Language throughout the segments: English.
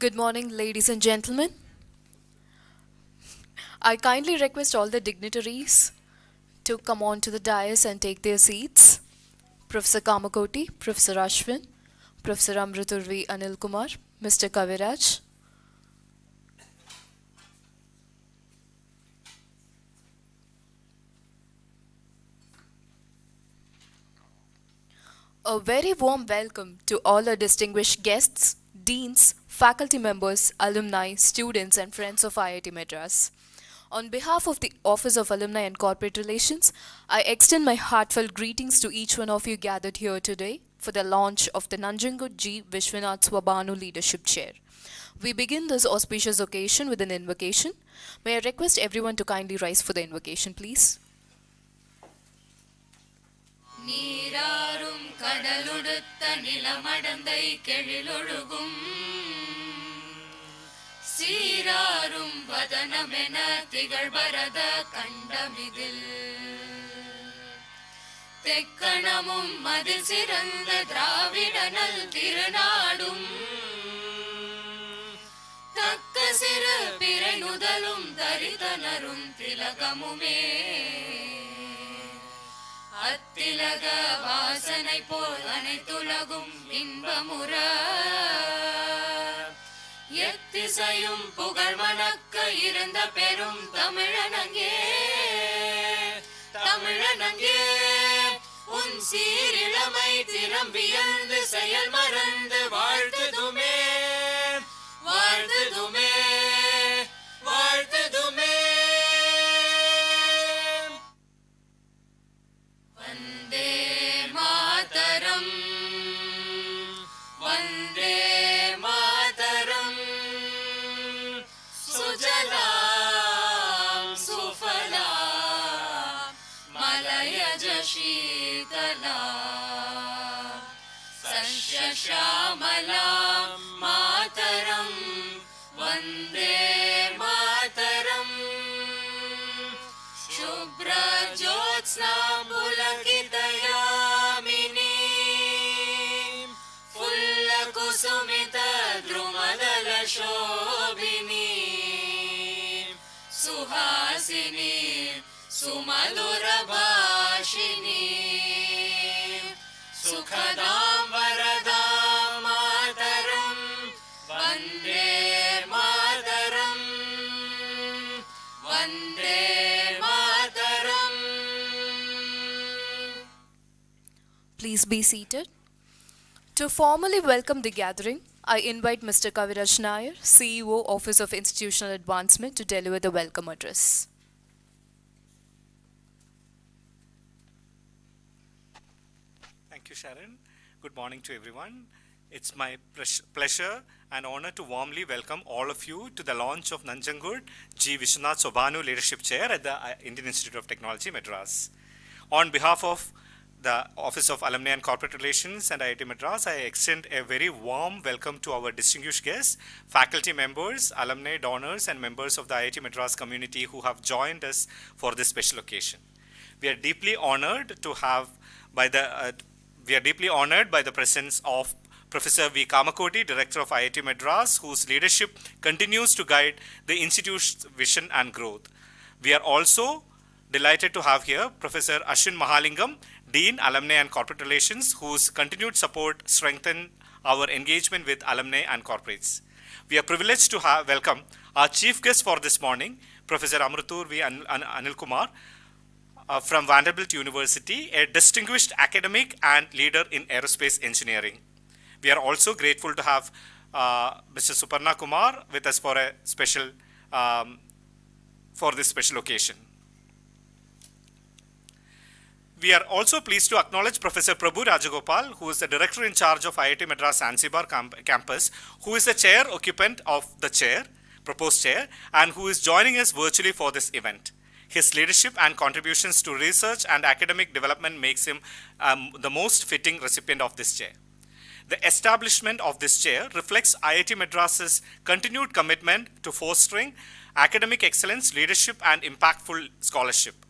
Good morning, ladies and gentlemen. I kindly request all the dignitaries to come on to the dais and take their seats. Professor Kamakoti, Professor Ashwin, Professor Amruturvi Anil Kumar, Mr. Kaviraj. A very warm welcome to all our distinguished guests, deans, faculty members, alumni, students, and friends of IIT Madras. On behalf of the Office of Alumni and Corporate Relations, I extend my heartfelt greetings to each one of you gathered here today for the launch of the Nanjangud G. Viswanath Swabhanu Leadership Chair. We begin this auspicious occasion with an invocation. May I request everyone to kindly rise for the invocation, please? நீராறும் கடலுடுத்த நிலமடந்தை கெழிலொழுகும் சீராறும் வதனமென திகழ்பரத கண்டமிதில் தெக்கணமும் மதில் சிறந்த திராவிடனல் திருநாடும் தக்க சிறு பிறை நுதலும் தரிதனரும் திலகமுமே அத்திலக வாசனை போல் அனைத்துலகும் இன்பமுற எத்திசையும் புகழ் மணக்க இருந்த பெரும் தமிழனங்கே தமிழனங்கே உன் சீரிழமை திறம் வியந்து செயல் மறந்து வாழ்த்துதுமே வாழ்த்துதுமே வாழ்த்துதுமே. வந்தே மாதரம் வந்தே மாதரம் சுஜலாம் சுஃபலாம் மலயஜ ஷீதலாம் சஸ்யஷ்யாமலாம் மாதரம் வந்தே மாதரம் शुभ्रज्योत्स्ना पुलकितयामिनी फुल्लकुसुमितद्रुमदलशोभिनी सुहासिनी सुमधुरभाषिणी सुखदां वरदां मातरं वन्दे मातरं वन्दे Please be seated. To formally welcome the gathering, I invite Mr. Kaviraj Nair, CEO, Office of Institutional Advancement, to deliver the welcome address. Thank you, Sharon. Good morning to everyone. It's my pleasure and honor to warmly welcome all of you to the launch of Nanjangud G. Viswanath Swabhanu Leadership Chair at the Indian Institute of Technology, Madras. On behalf of the Office of Alumni and Corporate Relations and IIT Madras, I extend a very warm welcome to our distinguished guests, faculty members, alumni, donors, and members of the IIT Madras community who have joined us for this special occasion. We are deeply honored by the presence of Professor V. Kamakoti, Director of IIT Madras, whose leadership continues to guide the institute's vision and growth. We are also delighted to have here Professor Ashwin Mahalingam, Dean, Alumni and Corporate Relations, whose continued support strengthens our engagement with alumni and corporates. We are privileged to welcome our chief guest for this morning, Professor Amruturvi Anil Kumar, from Vanderbilt University, a distinguished academic and leader in aerospace engineering. We are also grateful to have Mr. Suparna Kumar with us for this special occasion. We are also pleased to acknowledge Professor Prabhu Rajagopal, who is the Director in charge of IIT Madras Zanzibar campus, who is the chair occupant of the proposed chair, and who is joining us virtually for this event. His leadership and contributions to research and academic development makes him the most fitting recipient of this chair. The establishment of this chair reflects IIT Madras's continued commitment to fostering academic excellence, leadership, and impactful scholarship.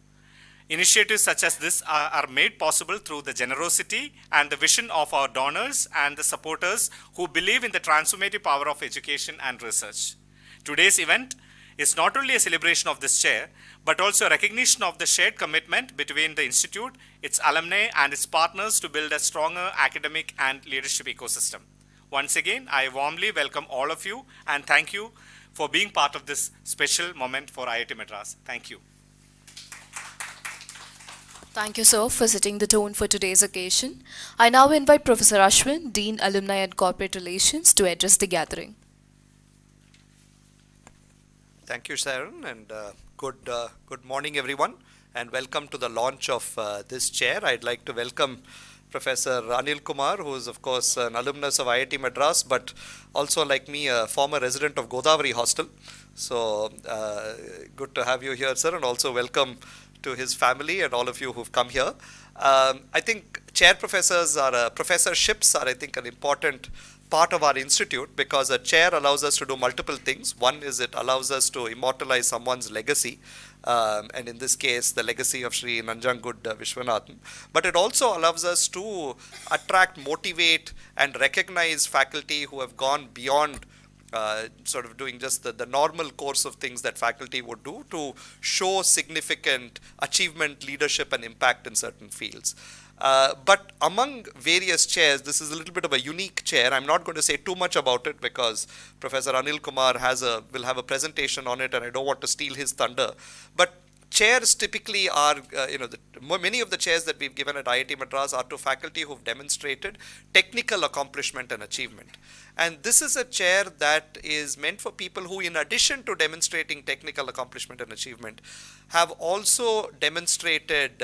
Initiatives such as this are made possible through the generosity and the vision of our donors and the supporters who believe in the transformative power of education and research. Today's event is not only a celebration of this chair, but also a recognition of the shared commitment between the institute, its alumni, and its partners to build a stronger academic and leadership ecosystem. Once again, I warmly welcome all of you and thank you for being part of this special moment for IIT Madras. Thank you. Thank you, sir, for setting the tone for today's occasion. I now invite Professor Ashwin, Dean, Alumni and Corporate Relations, to address the gathering. Thank you, Sharon, and good morning, everyone, and welcome to the launch of this chair. I'd like to welcome Professor Anil Kumar, who is, of course, an alumnus of IIT Madras, but also, like me, a former resident of Godavari Hostel. So, good to have you here, sir, and also welcome to his family and all of you who've come here. I think chair professors professorships are, I think, an important part of our institute because a chair allows us to do multiple things. One is it allows us to immortalize someone's legacy, and in this case, the legacy of Sri Nanjangud Viswanath. But it also allows us to attract, motivate, and recognize faculty who have gone beyond sort of doing just the normal course of things that faculty would do to show significant achievement, leadership, and impact in certain fields. But among various chairs, this is a little bit of a unique chair. I'm not going to say too much about it because Professor Anil Kumar will have a presentation on it, and I don't want to steal his thunder. But chairs typically are, many of the chairs that we've given at IIT Madras are to faculty who've demonstrated technical accomplishment and achievement. And this is a chair that is meant for people who, in addition to demonstrating technical accomplishment and achievement, have also demonstrated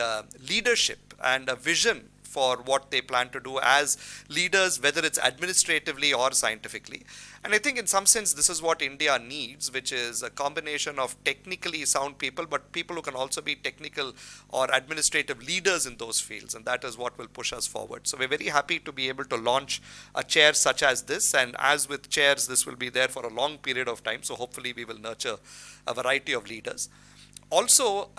leadership and a vision for what they plan to do as leaders, whether it's administratively or scientifically. And I think in some sense this is what India needs, which is a combination of technically sound people, but people who can also be technical or administrative leaders in those fields, and that is what will push us forward. So we're very happy to be able to launch a chair such as this, and as with chairs, this will be there for a long period of time, so hopefully we will nurture a variety of leaders. Also,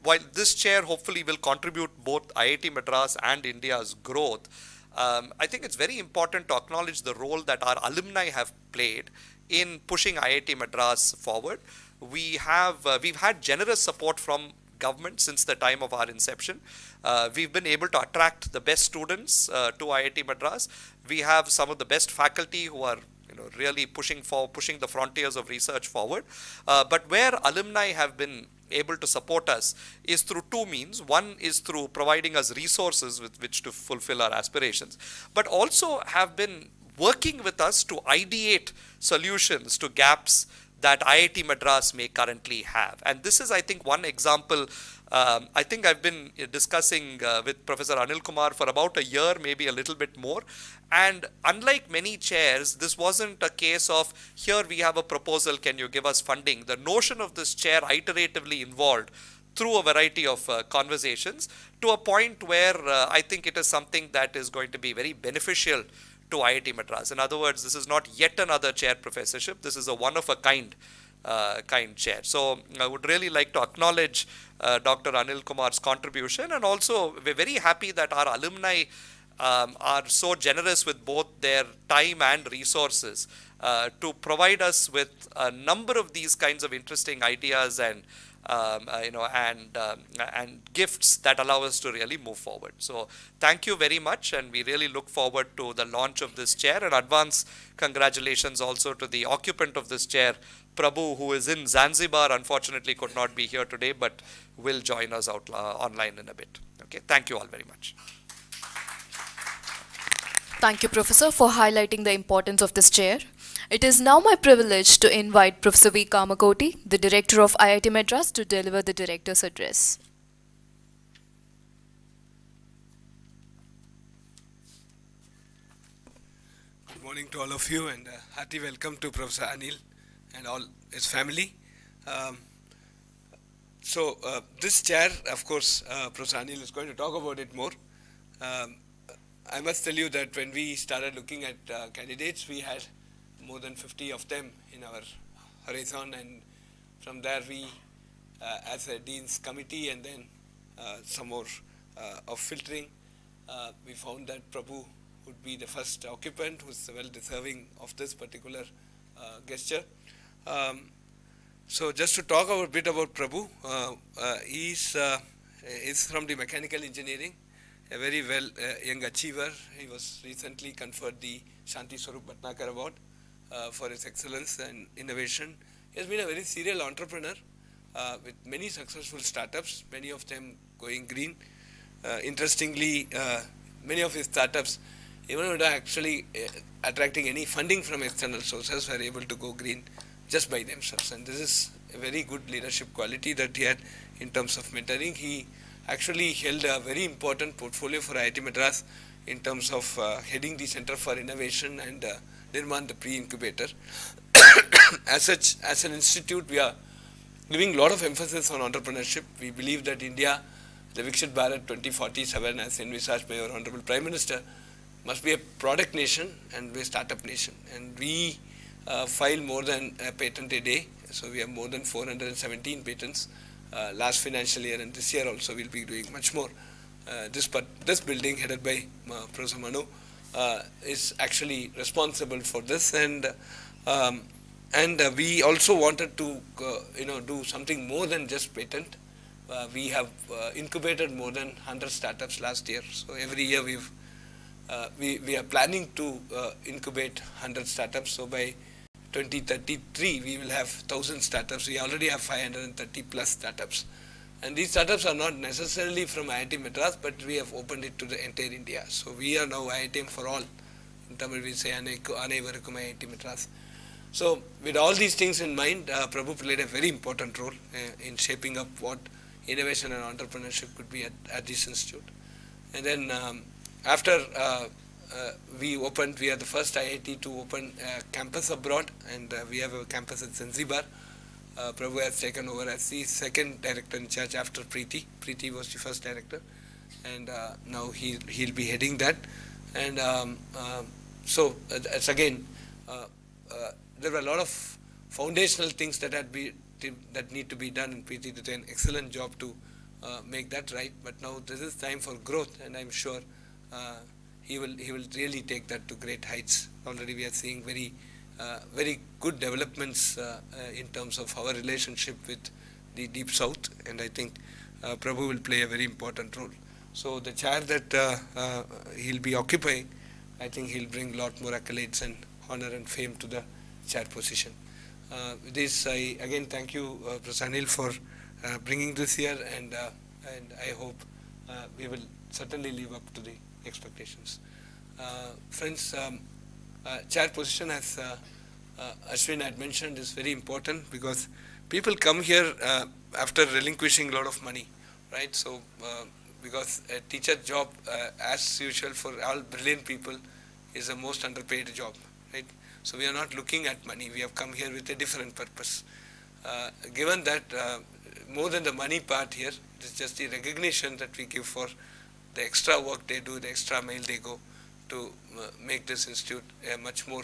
while this chair hopefully will contribute both IIT Madras and India's growth, I think it's very important to acknowledge the role that our alumni have played in pushing IIT Madras forward. We've had generous support from government since the time of our inception. We've been able to attract the best students to IIT Madras. We have some of the best faculty who are really pushing the frontiers of research forward. But where alumni have been able to support us is through two means. One is through providing us resources with which to fulfill our aspirations, but also have been working with us to ideate solutions to gaps that IIT Madras may currently have. And this is, I think, one example. I think I've been discussing with Professor Anil Kumar for about a year, maybe a little bit more. And unlike many chairs, this wasn't a case of, here we have a proposal, can you give us funding? The notion of this chair iteratively evolved through a variety of conversations to a point where I think it is something that is going to be very beneficial to IIT Madras. In other words, this is not yet another chair professorship. This is a one-of-a-kind chair. So I would really like to acknowledge Dr. Anil Kumar's contribution, and also we're very happy that our alumni are so generous with both their time and resources to provide us with a number of these kinds of interesting ideas and gifts that allow us to really move forward. So thank you very much, and we really look forward to the launch of this chair, and advance congratulations also to the occupant of this chair, Prabhu, who is in Zanzibar, unfortunately could not be here today, but will join us out online in a bit. Okay, thank you all very much. Thank you, Professor, for highlighting the importance of this chair. It is now my privilege to invite Professor V. Kamakoti, the Director of IIT Madras, to deliver the Director's address. Good morning to all of you, and hearty welcome to Professor Anil and all his family. This chair, of course, Professor Anil is going to talk about it more. I must tell you that when we started looking at candidates, we had more than 50 of them in our horizon, and from there we, as a Dean's committee and then some more of filtering. We found that Prabhu would be the first occupant who's well deserving of this particular gesture. So just to talk a bit about Prabhu, he is from the mechanical engineering, a very well young achiever. He was recently conferred the Shanti Swarup Bhatnagar Award for his excellence and innovation. He has been a very serial entrepreneur with many successful startups, many of them going green. Interestingly, many of his startups, even without actually attracting any funding from external sources, were able to go green just by themselves. And this is a very good leadership quality that he had in terms of mentoring. He actually held a very important portfolio for IIT Madras in terms of heading the Center for Innovation and Nirman, the pre-incubator. As such, as an institute, we are giving a lot of emphasis on entrepreneurship. We believe that India, the Viksit Bharat 2047, as envisaged by our Honorable Prime Minister, must be a product nation and be a startup nation. And we file more than a patent a day. So we have more than 417 patents last financial year, and this year also we'll be doing much more. This building headed by Professor Manu is actually responsible for this, and we also wanted to do something more than just patent. We have incubated more than 100 startups last year. So every year we are planning to incubate 100 startups. So by 2033 we will have 1,000 startups. We already have 530 plus startups. And these startups are not necessarily from IIT Madras, but we have opened it to the entire India. So we are now IITM for all. In Tamil we say Anaivarukkum IIT Madras. So with all these things in mind, Prabhu played a very important role in shaping up what innovation and entrepreneurship could be at this institute. And then after we are the first IIT to open a campus abroad, and we have a campus at Zanzibar. Prabhu has taken over as the second director in charge after Preeti. Preeti was the first director, and now he'll be heading that. And so it's again, there were a lot of foundational things that need to be done, and Preeti did an excellent job to make that right. But now this is time for growth, and I'm sure he will really take that to great heights. Already we are seeing very good developments in terms of our relationship with the Deep South, and I think Prabhu will play a very important role. So the chair that he'll be occupying, I think he'll bring a lot more accolades and honor and fame to the chair position. With this, I again thank you, Professor Anil, for bringing this here, and I hope we will certainly live up to the expectations. Friends, chair position, as Ashwin had mentioned, is very important because people come here after relinquishing a lot of money, right? So because a teacher job, as usual for all brilliant people, is the most underpaid job, right? So we are not looking at money. We have come here with a different purpose. Given that more than the money part here, it is just the recognition that we give for the extra work they do, the extra mile they go to make this institute a much more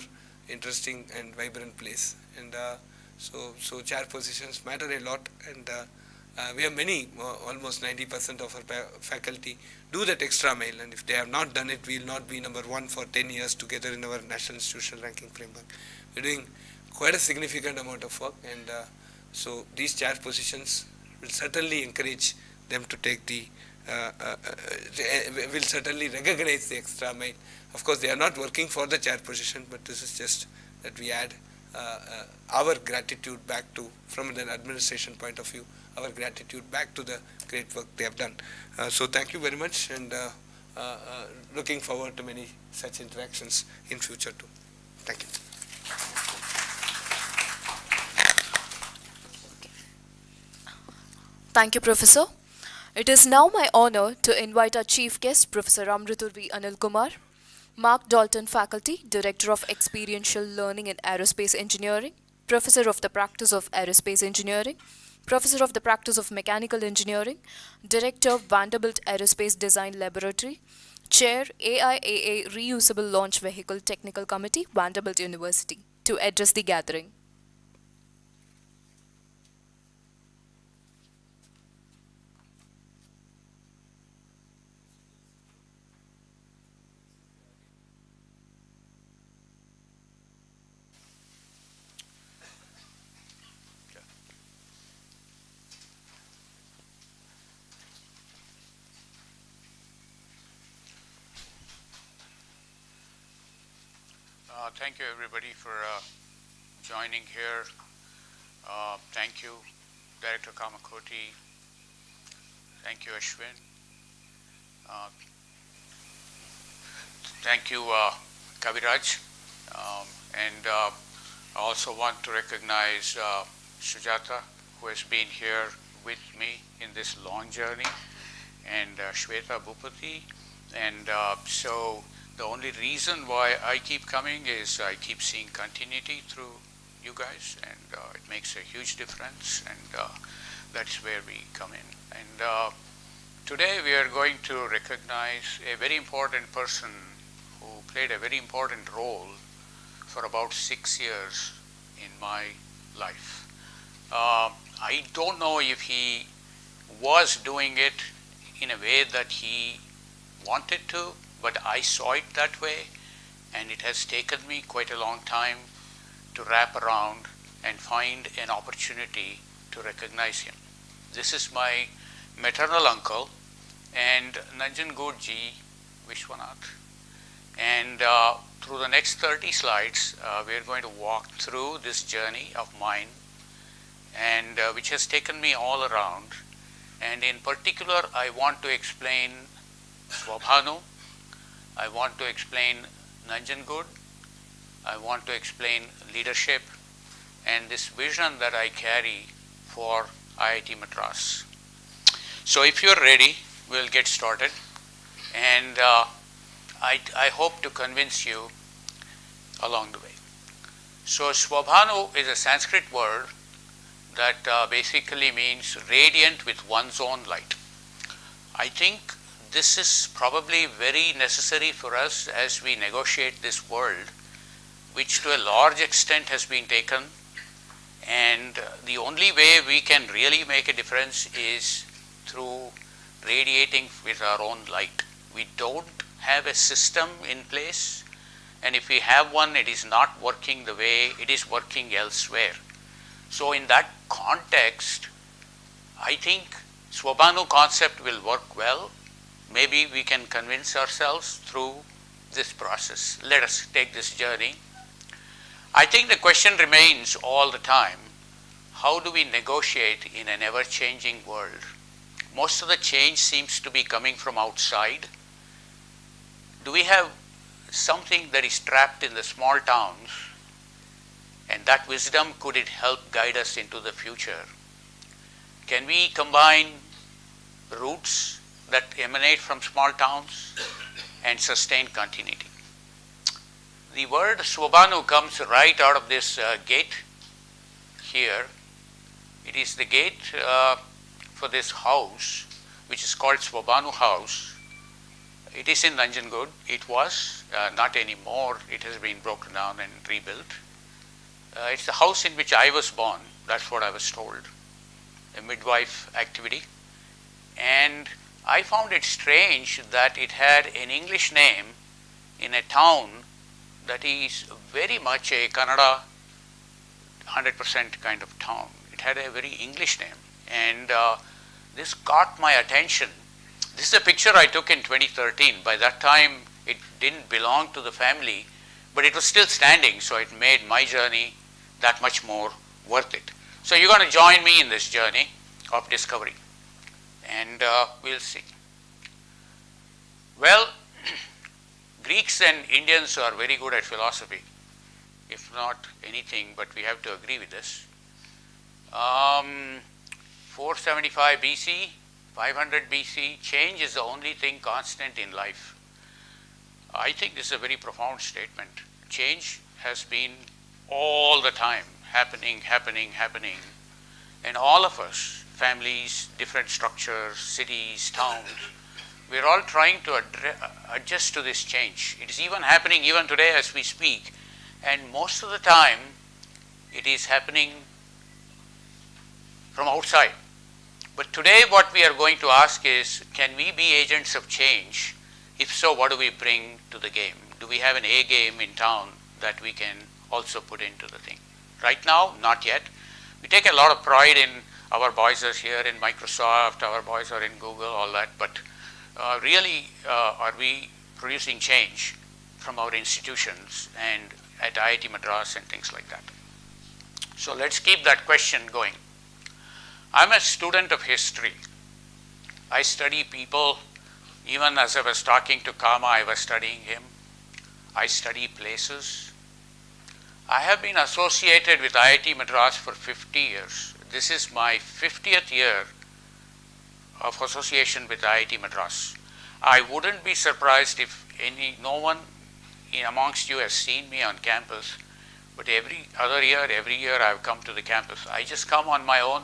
interesting and vibrant place. And so chair positions matter a lot, and we have many, almost 90% of our faculty do that extra mile, and if they have not done it, we will not be number one for 10 years together in our national institutional ranking framework. We are doing quite a significant amount of work, and so these chair positions will certainly encourage them to take will certainly recognize the extra mile. Of course, they are not working for the chair position, but this is just that we add our gratitude back to, from an administration point of view, our gratitude back to the great work they have done. So thank you very much, and looking forward to many such interactions in future too. Thank you. Thank you, Professor. It is now my honor to invite our chief guest, Professor Amritur V. Anil Kumar, Mark Dalton Faculty, Director of Experiential Learning in Aerospace Engineering, Professor of the Practice of Aerospace Engineering, Professor of the Practice of Mechanical Engineering, Director, Vanderbilt Aerospace Design Laboratory, Chair, AIAA Reusable Launch Vehicle Technical Committee, Vanderbilt University, to address the gathering. Thank you everybody for joining here. Thank you, Director Kamakoti. Thank you, Ashwin. Uh, Thank you, Kaviraj. And I also want to recognize Sujata, who has been here with me in this long journey, and Shweta Bhupati. And so the only reason why I keep coming is I keep seeing continuity through you guys, and it makes a huge difference, and that's where we come in. And today we are going to recognize a very important person who played a very important role for about 6 years in my life. I don't know if he was doing it in a way that he wanted to, but I saw it that way, and it has taken me quite a long time to wrap around and find an opportunity to recognize him. This is my maternal uncle and Nanjangud ji, Viswanath. And through the next 30 slides, we are going to walk through this journey of mine, and which has taken me all around. And in particular, I want to explain Swabhanu, I want to explain Nanjangud, I want to explain leadership, and this vision that I carry for IIT Madras. So if you're ready, we'll get started. And I hope to convince you along the way. So Swabhanu is a Sanskrit word that basically means radiant with one's own light. I think this is probably very necessary for us as we negotiate this world, which to a large extent has been taken, and the only way we can really make a difference is through radiating with our own light. We don't have a system in place, and if we have one, it is not working the way it is working elsewhere. So in that context, I think Swabhanu concept will work well. Maybe we can convince ourselves through this process. Let us take this journey. I think the question remains all the time, how do we negotiate in an ever-changing world? Most of the change seems to be coming from outside. Do we have something that is trapped in the small towns, and that wisdom, could it help guide us into the future? Can we combine roots that emanate from small towns and sustain continuity? The word Swabhanu comes right out of this gate here. It is the gate for this house, which is called Swabhanu House. It is in Nanjangud. It was, not anymore. It has been broken down and rebuilt. It's the house in which I was born. That's what I was told. A midwife activity. And I found it strange that it had an English name in a town that is very much a Kannada 100% kind of town. It had a very English name. And this caught my attention. This is a picture I took in 2013. By that time, it didn't belong to the family, but it was still standing, so it made my journey that much more worth it. So you're going to join me in this journey of discovery, and we'll see. Well, Greeks and Indians are very good at philosophy, if not anything, but we have to agree with this. 475 BC, 500 BC, change is the only thing constant in life. I think this is a very profound statement. Change has been all the time happening. And all of us, families, different structures, cities, towns, we're all trying to adjust to this change. It is even happening even today as we speak. And most of the time, it is happening from outside. But today what we are going to ask is, can we be agents of change? If so, what do we bring to the game? Do we have an A game in town that we can also put into the thing? Right now, not yet. We take a lot of pride in our boys are here in Microsoft, our boys are in Google, all that, but really are we producing change from our institutions, and at IIT Madras and things like that. So let's keep that question going. I'm a student of history. I study people. Even as I was talking to Kama, I was studying him. I study places. I have been associated with IIT Madras for 50 years. This is my 50th year of association with IIT Madras. I wouldn't be surprised if no one amongst you has seen me on campus, but every year I've come to the campus. I just come on my own.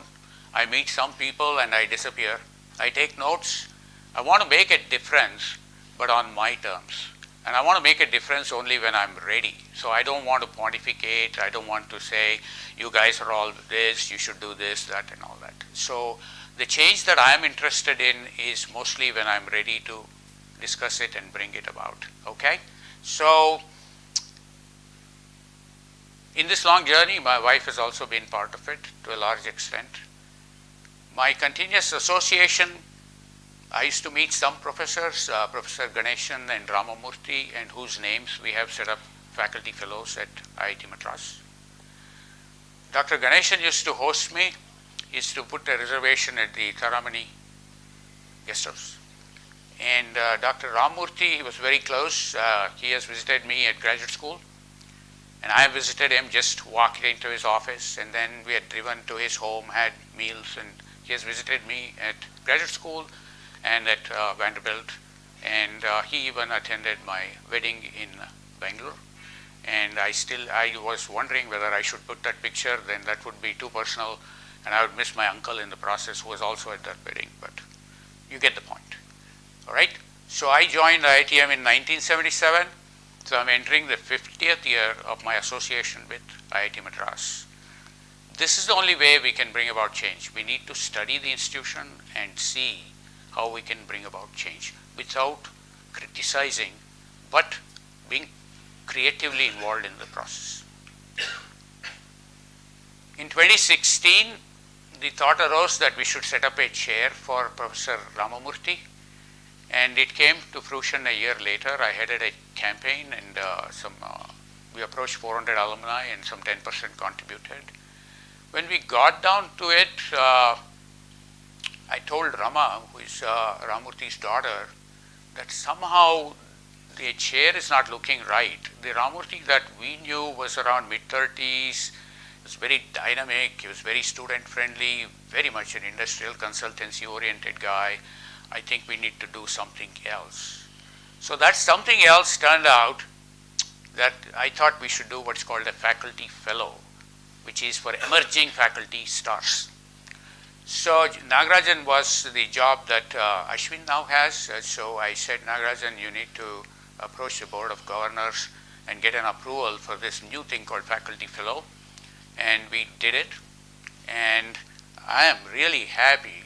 I meet some people and I disappear. I take notes. I want to make a difference, but on my terms. And I want to make a difference only when I'm ready. So I don't want to pontificate. I don't want to say, you guys are all this, you should do this, that, and all that. So the change that I'm interested in is mostly when I'm ready to discuss it and bring it about. Okay? So in this long journey, my wife has also been part of it to a large extent. My continuous association, I used to meet some professors, Professor Ganeshan and Ramamurthy, and whose names we have set up faculty fellows at IIT Madras. Dr. Ganeshan used to host me. He used to put a reservation at the Taramani guest house. And Dr. Ramamurthy, he was very close. He has visited me at graduate school. And I visited him, just walked into his office, and then we had driven to his home, had meals, and he has visited me at graduate school and at Vanderbilt, and he even attended my wedding in Bangalore. And I was wondering whether I should put that picture, then that would be too personal, and I would miss my uncle in the process, who was also at that wedding, but you get the point. All right? So I joined IITM in 1977, so I'm entering the 50th year of my association with IIT Madras. This is the only way we can bring about change. We need to study the institution and see how we can bring about change without criticizing, but being creatively involved in the process. In 2016, the thought arose that we should set up a chair for Professor Ramamurthy, and it came to fruition a year later. I headed a campaign, and we approached 400 alumni, and some 10% contributed. When we got down to it, I told Rama, who is Ramamurthy's daughter, that somehow the chair is not looking right. The Ramamurthy that we knew was around mid-30s, was very dynamic, he was very student-friendly, very much an industrial consultancy-oriented guy. I think we need to do something else. So that something else turned out that I thought we should do what's called a faculty fellow, which is for emerging faculty stars. So Nagarajan was the job that Ashwin now has. So I said, Nagarajan, you need to approach the Board of Governors and get an approval for this new thing called faculty fellow. And we did it. And I am really happy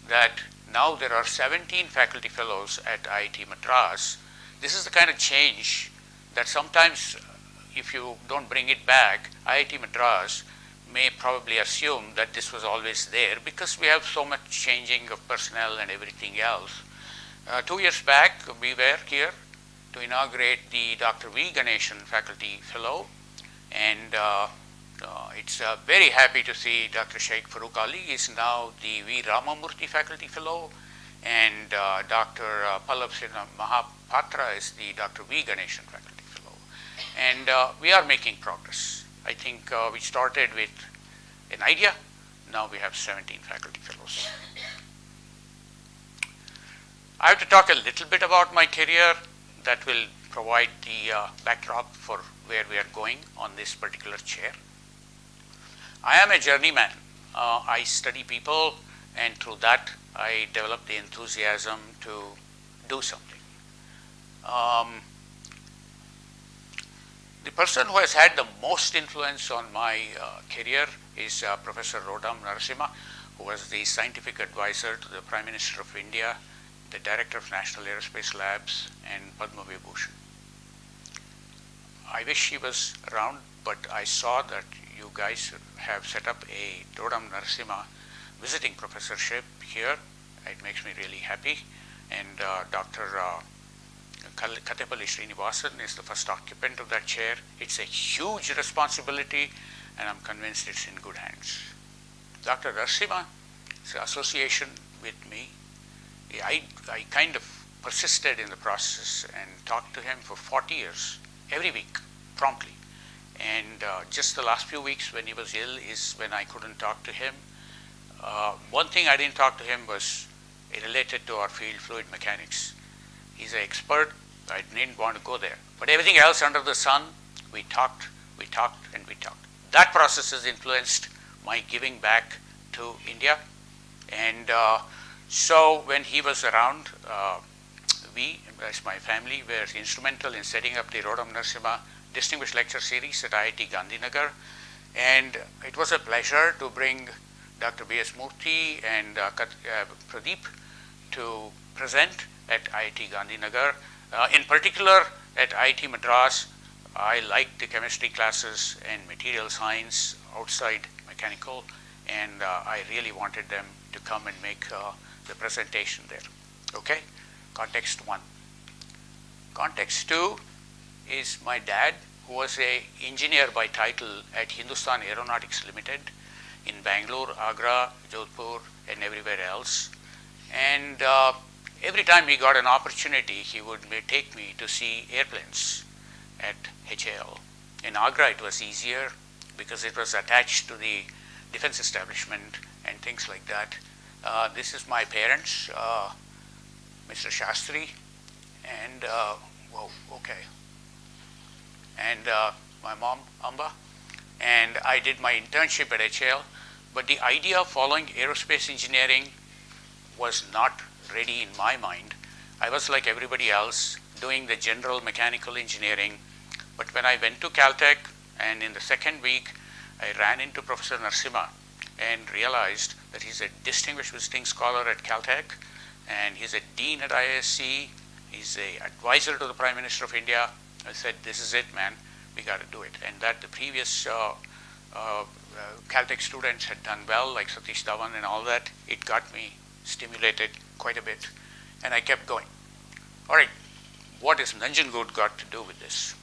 that now there are 17 faculty fellows at IIT Madras. This is the kind of change that sometimes, if you don't bring it back, IIT Madras may probably assume that this was always there because we have so much changing of personnel and everything else. 2 years back, we were here to inaugurate the Dr. V. Ganeshan Faculty Fellow, and it's very happy to see Dr. Sheikh Farooq Ali is now the V. Ramamurthy Faculty Fellow, and Dr. Pallab Sinha Mahapatra is the Dr. V. Ganeshan Faculty Fellow. And we are making progress. I think we started with an idea, now we have 17 faculty fellows. I have to talk a little bit about my career that will provide the backdrop for where we are going on this particular chair. I am a journeyman. I study people, and through that I develop the enthusiasm to do something. The person who has had the most influence on my career is Professor Rodam Narasimha, who was the scientific advisor to the Prime Minister of India, the Director of National Aerospace Labs, and Padma Vibhushan. I wish he was around, but I saw that you guys have set up a Rodam Narasimha visiting professorship here. It makes me really happy. And Dr. Kathapalli Srinivasan is the first occupant of that chair. It's a huge responsibility, and I'm convinced it's in good hands. Dr. Narasimha's association with me, I kind of persisted in the process and talked to him for 40 years, every week, promptly. And just the last few weeks when he was ill is when I couldn't talk to him. One thing I didn't talk to him was related to our field, fluid mechanics. He's an expert. I didn't want to go there. But everything else under the sun, we talked, and we talked. That process has influenced my giving back to India. And so when he was around, we, as my family, were instrumental in setting up the Rodam Narasimha Distinguished Lecture Series at IIT Gandhinagar. And it was a pleasure to bring Dr. B.S. Murthy and Pradeep to present at IIT Gandhinagar. In particular, at IIT Madras, I liked the chemistry classes and material science outside mechanical, and I really wanted them to come and make the presentation there. Okay, context 1. Context 2 is my dad, who was an engineer by title at Hindustan Aeronautics Limited in Bangalore, Agra, Jodhpur, and everywhere else. And every time he got an opportunity, he would take me to see airplanes at HAL. In Agra, it was easier because it was attached to the defense establishment and things like that. This is my parents, Mr. Shastri, and whoa, okay, and my mom, Amba, and I did my internship at HAL. But the idea of following aerospace engineering was not ready in my mind. I was like everybody else, doing the general mechanical engineering. But when I went to Caltech, and in the second week, I ran into Professor Narasimha and realized that he's a distinguished visiting scholar at Caltech, and he's a dean at ISC, he's an advisor to the Prime Minister of India. I said, this is it, man, we got to do it. And that the previous Caltech students had done well, like Satish Dhawan and all that, it got me stimulated quite a bit, and I kept going. All right, what has Nanjangud got to do with this?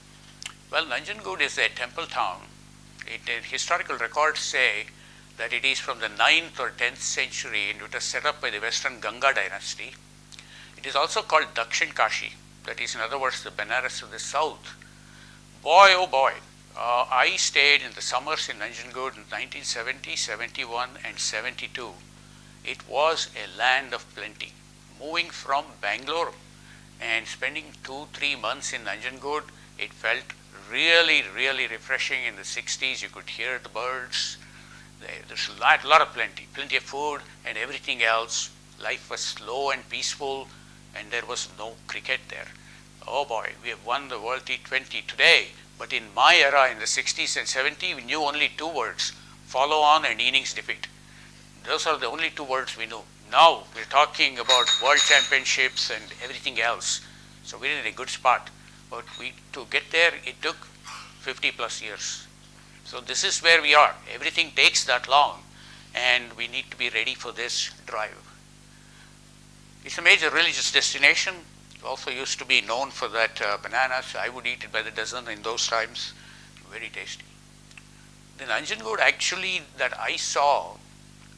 Well, Nanjangud is a temple town. Historical records say that it is from the 9th or 10th century, and it was set up by the Western Ganga dynasty. It is also called Dakshin Kashi, that is, in other words, the Benares of the south. Boy, oh boy, I stayed in the summers in Nanjangud in 1970, 71, and 72. It was a land of plenty. Moving from Bangalore and spending 2-3 months in Nanjangud, it felt really, really refreshing. In the 60s, you could hear the birds. There's a lot of plenty of food and everything else. Life was slow and peaceful, and there was no cricket there. Oh boy, we have won the World T20 today, but in my era, in the 60s and 70s, we knew only 2 words, follow on and innings defeat. Those are the only 2 words we knew. Now we're talking about world championships and everything else. So we're in a good spot. But to get there, it took 50 plus years. So this is where we are. Everything takes that long, and we need to be ready for this drive. It's a major religious destination. It also used to be known for that bananas. I would eat it by the dozen in those times. Very tasty. The Nanjangud actually that I saw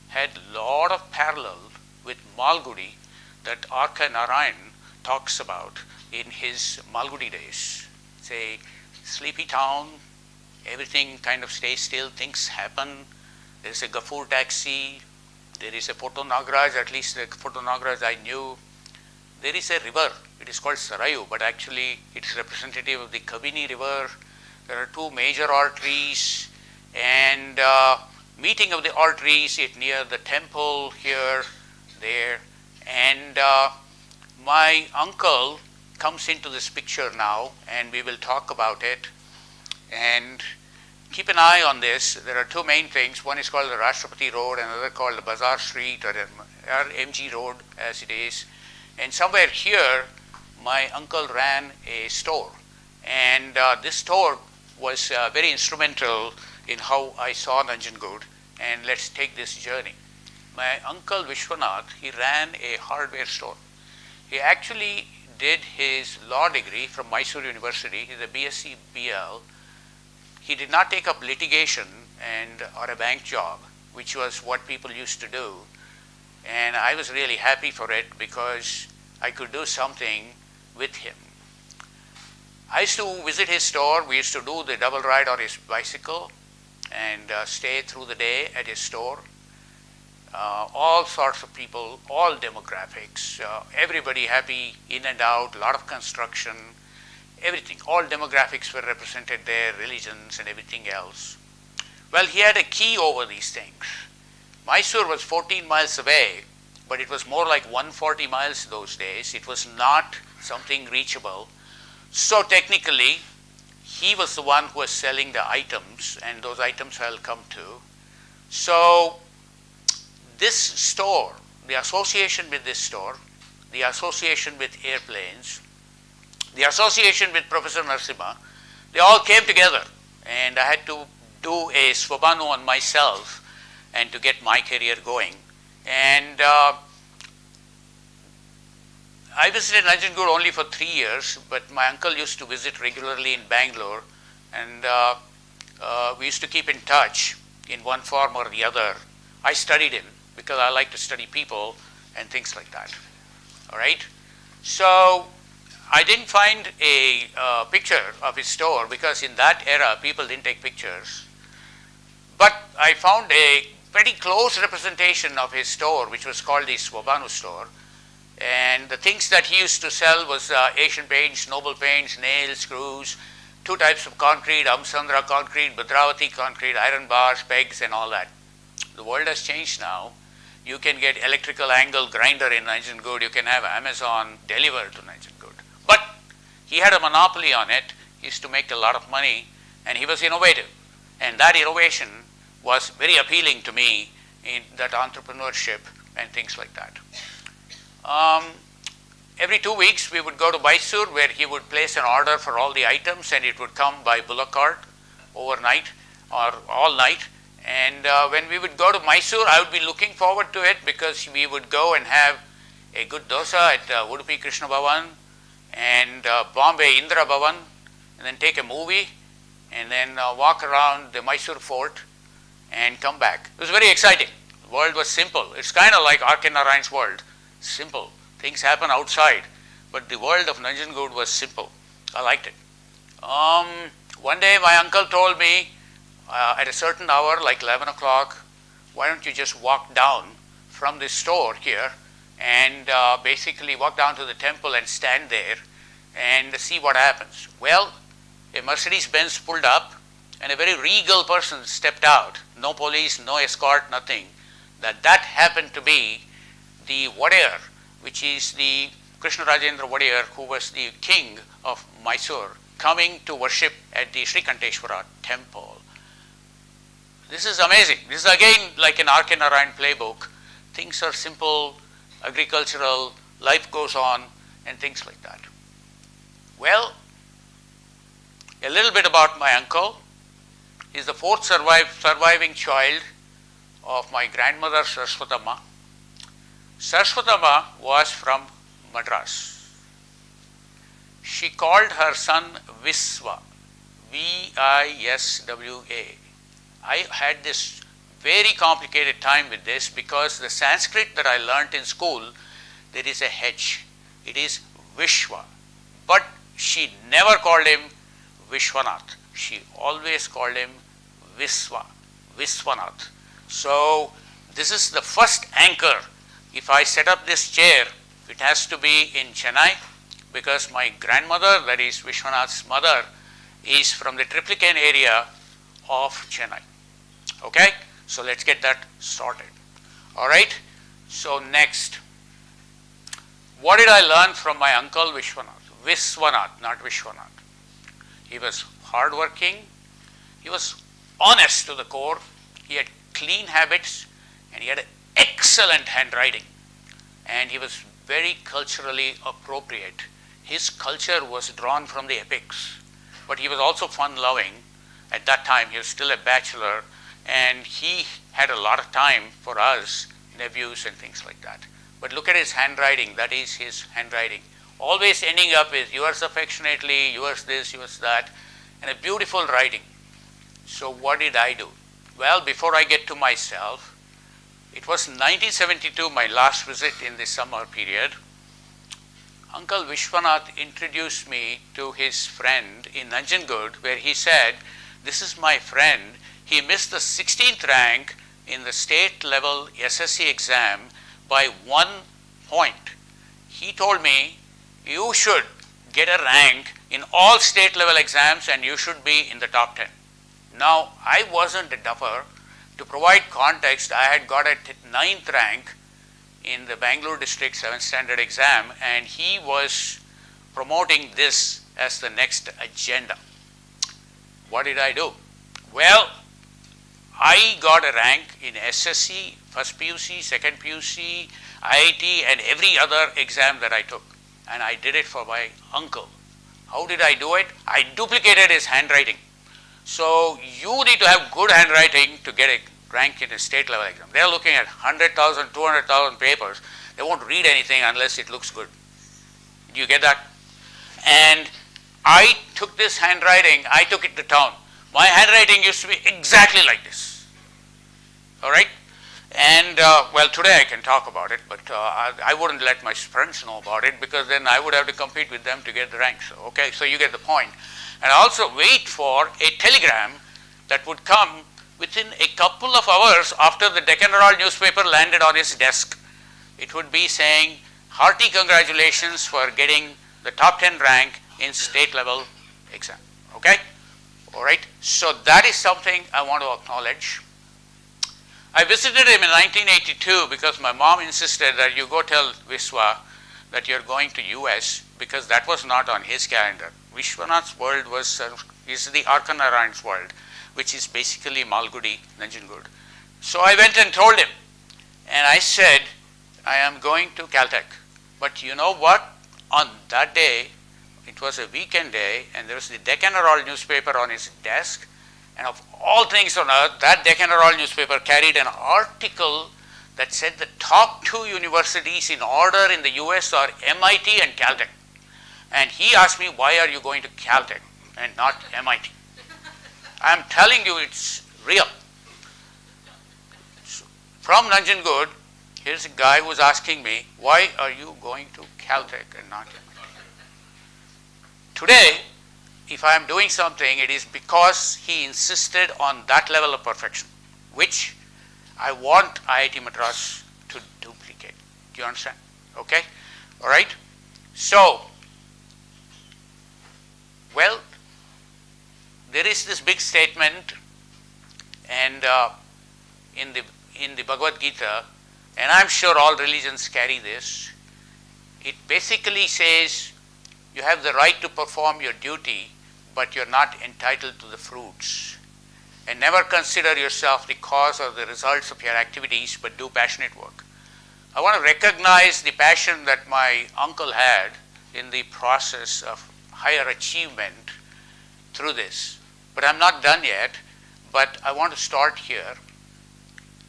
had a lot of parallel with Malgudi that R.K. Narayan talks about in his Malgudi days. It's a sleepy town, everything kind of stays still, things happen. There is a Gafoor taxi, there is a Photo Nagraj, at least the Photo Nagraj I knew. There is a river, it is called Sarayu, but actually it's representative of the Kabini river. There are 2 major arteries, and meeting of the arteries near the temple here, there, and my uncle comes into this picture now, and we will talk about it. And keep an eye on this. There are 2 main things. One is called the Rashtrapati Road, and another called the Bazaar Street, or MG Road as it is. And somewhere here, my uncle ran a store, and this store was very instrumental in how I saw Nanjangud. And let's take this journey. My uncle Viswanath, he ran a hardware store. He actually did his law degree from Mysore University. He's a BSc BL. He did not take up litigation or a bank job, which was what people used to do. And I was really happy for it because I could do something with him. I used to visit his store. We used to do the double ride on his bicycle and stay through the day at his store. All sorts of people, all demographics, everybody happy, in and out, a lot of construction, everything. All demographics were represented there, religions and everything else. Well, he had a key over these things. Mysore was 14 miles away, but it was more like 140 miles those days. It was not something reachable. So technically, he was the one who was selling the items, and those items I'll come to. So this store, the association with this store, the association with airplanes, the association with Professor Narasimha, they all came together, and I had to do a Swabhanu on myself and to get my career going. And I visited Nanjangud only for 3 years, but my uncle used to visit regularly in Bangalore, and we used to keep in touch in one form or the other. I studied him because I like to study people and things like that. All right? So I didn't find a picture of his store because in that era people didn't take pictures. But I found a pretty close representation of his store, which was called the Swabhanu store. And the things that he used to sell was Asian paints, noble paints, nails, screws, 2 types of concrete, Amsandra concrete, Bhadravati concrete, iron bars, pegs, and all that. The world has changed now. You can get electrical angle grinder in Nanjangud. You can have Amazon delivered to Nanjangud. But he had a monopoly on it. He used to make a lot of money, and he was innovative. And that innovation was very appealing to me in that entrepreneurship and things like that. Every 2 weeks we would go to Mysore, where he would place an order for all the items, and it would come by bullock cart overnight or all night. And when we would go to Mysore, I would be looking forward to it because we would go and have a good dosa at Udupi Krishna Bhavan and Bombay Indra Bhavan, and then take a movie and then walk around the Mysore fort and come back. It was very exciting. The world was simple. It's kind of like R.K. Narayan's world. Simple. Things happen outside, but the world of Nanjangud was simple. I liked it. One day my uncle told me at a certain hour, like 11 o'clock, why don't you just walk down from this store here and basically walk down to the temple and stand there and see what happens. Well, a Mercedes-Benz pulled up and a very regal person stepped out. No police, no escort, nothing. That happened to be the Wadiyar, which is the Krishna Rajendra Wadiyar, who was the king of Mysore, coming to worship at the Srikanteshwara temple. This is amazing. This is again like an R.K. Narayan playbook. Things are simple, agricultural, life goes on, and things like that. Well, a little bit about my uncle. He's the 4th surviving child of my grandmother Saraswatama. Saraswatama was from Madras. She called her son Viswa, V-I-S-W-A. I had this very complicated time with this because the Sanskrit that I learnt in school, there is a H. It is Vishwa. But she never called him Viswanath. She always called him Viswanath. So this is the first anchor. If I set up this chair, it has to be in Chennai because my grandmother, that is Vishwanath's mother, is from the Triplicane area of Chennai. Okay, so let's get that sorted. All right, so next, what did I learn from my uncle Viswanath, not Vishwanath. He was hardworking, he was honest to the core, he had clean habits, and he had an excellent handwriting, and he was very culturally appropriate. His culture was drawn from the epics, but he was also fun-loving. At that time, he was still a bachelor, and he had a lot of time for us, nephews and things like that. But look at his handwriting. That is his handwriting. always ending up with yours affectionately, yours this, yours that, and a beautiful writing. So what did I do? Well, before I get to myself, it was 1972, my last visit in the summer period. Uncle Viswanath introduced me to his friend in Nanjangud, where he said, "This is my friend. He missed the 16th rank in the state level SSC exam by 1 point. He told me, you should get a rank in all state level exams and you should be in the top 10. Now, I wasn't a duffer. To provide context, I had got a 9th rank in the Bangalore district 7th standard exam, and he was promoting this as the next agenda. What did I do? Well, I got a rank in SSC, first PUC, second PUC, IIT, and every other exam that I took. And I did it for my uncle. How did I do it? I duplicated his handwriting. So you need to have good handwriting to get a rank in a state level exam. They're looking at 100,000, 200,000 papers. They won't read anything unless it looks good. Do you get that? And I took this handwriting, I took it to town. My handwriting used to be exactly like this. All right? And well, today I can talk about it, but I wouldn't let my friends know about it because then I would have to compete with them to get the ranks. Okay, so you get the point. And also wait for a telegram that would come within a couple of hours after the Deccan Herald newspaper landed on his desk. It would be saying, hearty congratulations for getting the top 10 rank in state level exam. Okay? All right. So that is something I want to acknowledge. I visited him in 1982 because my mom insisted that you go tell Viswa that you're going to US because that was not on his calendar. Viswanath's world is the Arkanarayan's world, which is basically Malgudi, Nanjangud. So I went and told him, and I said, I am going to Caltech. But you know what? On that day, it was a weekend day, and there was the Deccan Herald newspaper on his desk, and of all things on earth, that Deccan Herald newspaper carried an article that said the top 2 universities in order in the US are MIT and Caltech. And he asked me, why are you going to Caltech and not MIT? I'm telling you, it's real. So, from Nanjangud, here's a guy who's asking me, why are you going to Caltech and not MIT? Today, if I am doing something, it is because he insisted on that level of perfection, which I want IIT Madras to duplicate. Do you understand? Okay? All right? So, well, there is this big statement, and in the Bhagavad Gita, and I'm sure all religions carry this. It basically says you have the right to perform your duty, but you're not entitled to the fruits. And never consider yourself the cause or the results of your activities, but do passionate work. I want to recognize the passion that my uncle had in the process of higher achievement through this. But I'm not done yet, but I want to start here.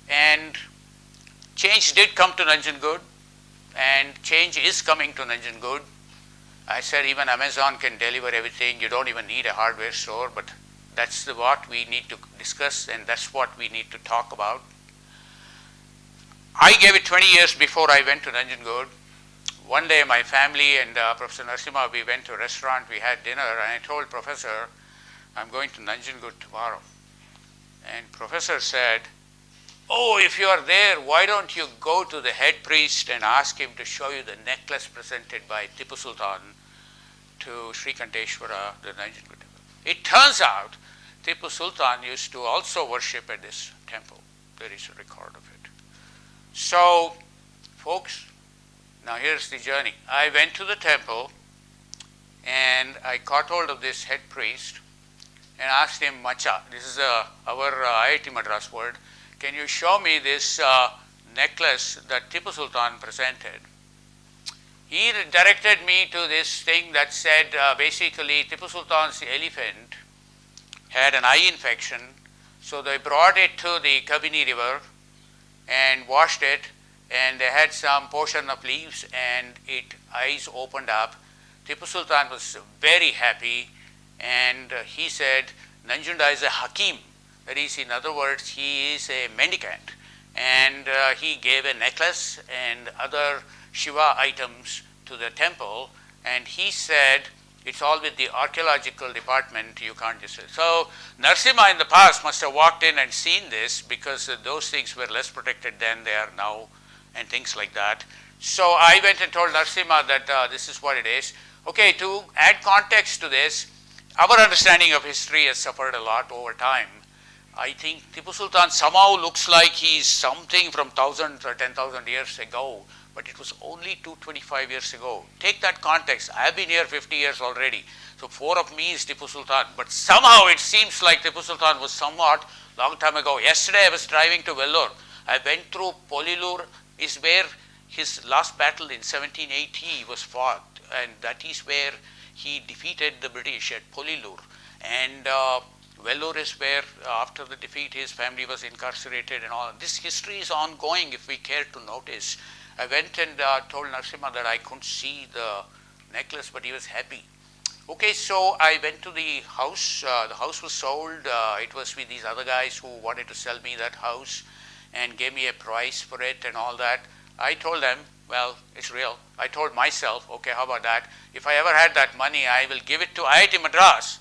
And change did come to Nanjangud, and change is coming to Nanjangud. I said even Amazon can deliver everything. You don't even need a hardware store, but that's what we need to discuss, and that's what we need to talk about. I gave it 20 years before I went to Nanjangud. One day my family and Professor Narasimha, we went to a restaurant, we had dinner, and I told Professor, I'm going to Nanjangud tomorrow. And Professor said, oh, if you are there, why don't you go to the head priest and ask him to show you the necklace presented by Tipu Sultan to Srikanteshwara, the Nanjangud temple. It turns out Tipu Sultan used to also worship at this temple. There is a record of it. So, folks, now here's the journey. I went to the temple and I caught hold of this head priest and asked him, Macha, this is our IIT Madras word, can you show me this necklace that Tipu Sultan presented? He directed me to this thing that said basically Tipu Sultan's elephant had an eye infection, so they brought it to the Kabini river and washed it, and they had some portion of leaves, and eyes opened up. Tipu Sultan was very happy, and he said, Nanjunda is a Hakim. That is, in other words, he is a mendicant. And he gave a necklace and other Shiva items to the temple, and he said, it's all with the archaeological department, you can't just say. So Narasimha in the past must have walked in and seen this, because those things were less protected than they are now, and things like that. So I went and told Narasimha that this is what it is. Okay, to add context to this, our understanding of history has suffered a lot over time. I think Tipu Sultan somehow looks like he's something from 1,000 or 10,000 years ago, but it was only 225 years ago. Take that context. I have been here 50 years already. So 4 of me is Tipu Sultan, but somehow it seems like Tipu Sultan was somewhat long time ago. Yesterday I was driving to Vellore. I went through Polilur, is where his last battle in 1780 was fought, and that is where he defeated the British at Polilur. And Vellore is where, after the defeat, his family was incarcerated and all. This history is ongoing if we care to notice. I went and told Narasimha that I couldn't see the necklace, but he was happy. Okay, so I went to the house. The house was sold. It was with these other guys who wanted to sell me that house and gave me a price for it and all that. I told them, well, it's real. I told myself, okay, how about that? If I ever had that money, I will give it to IIT Madras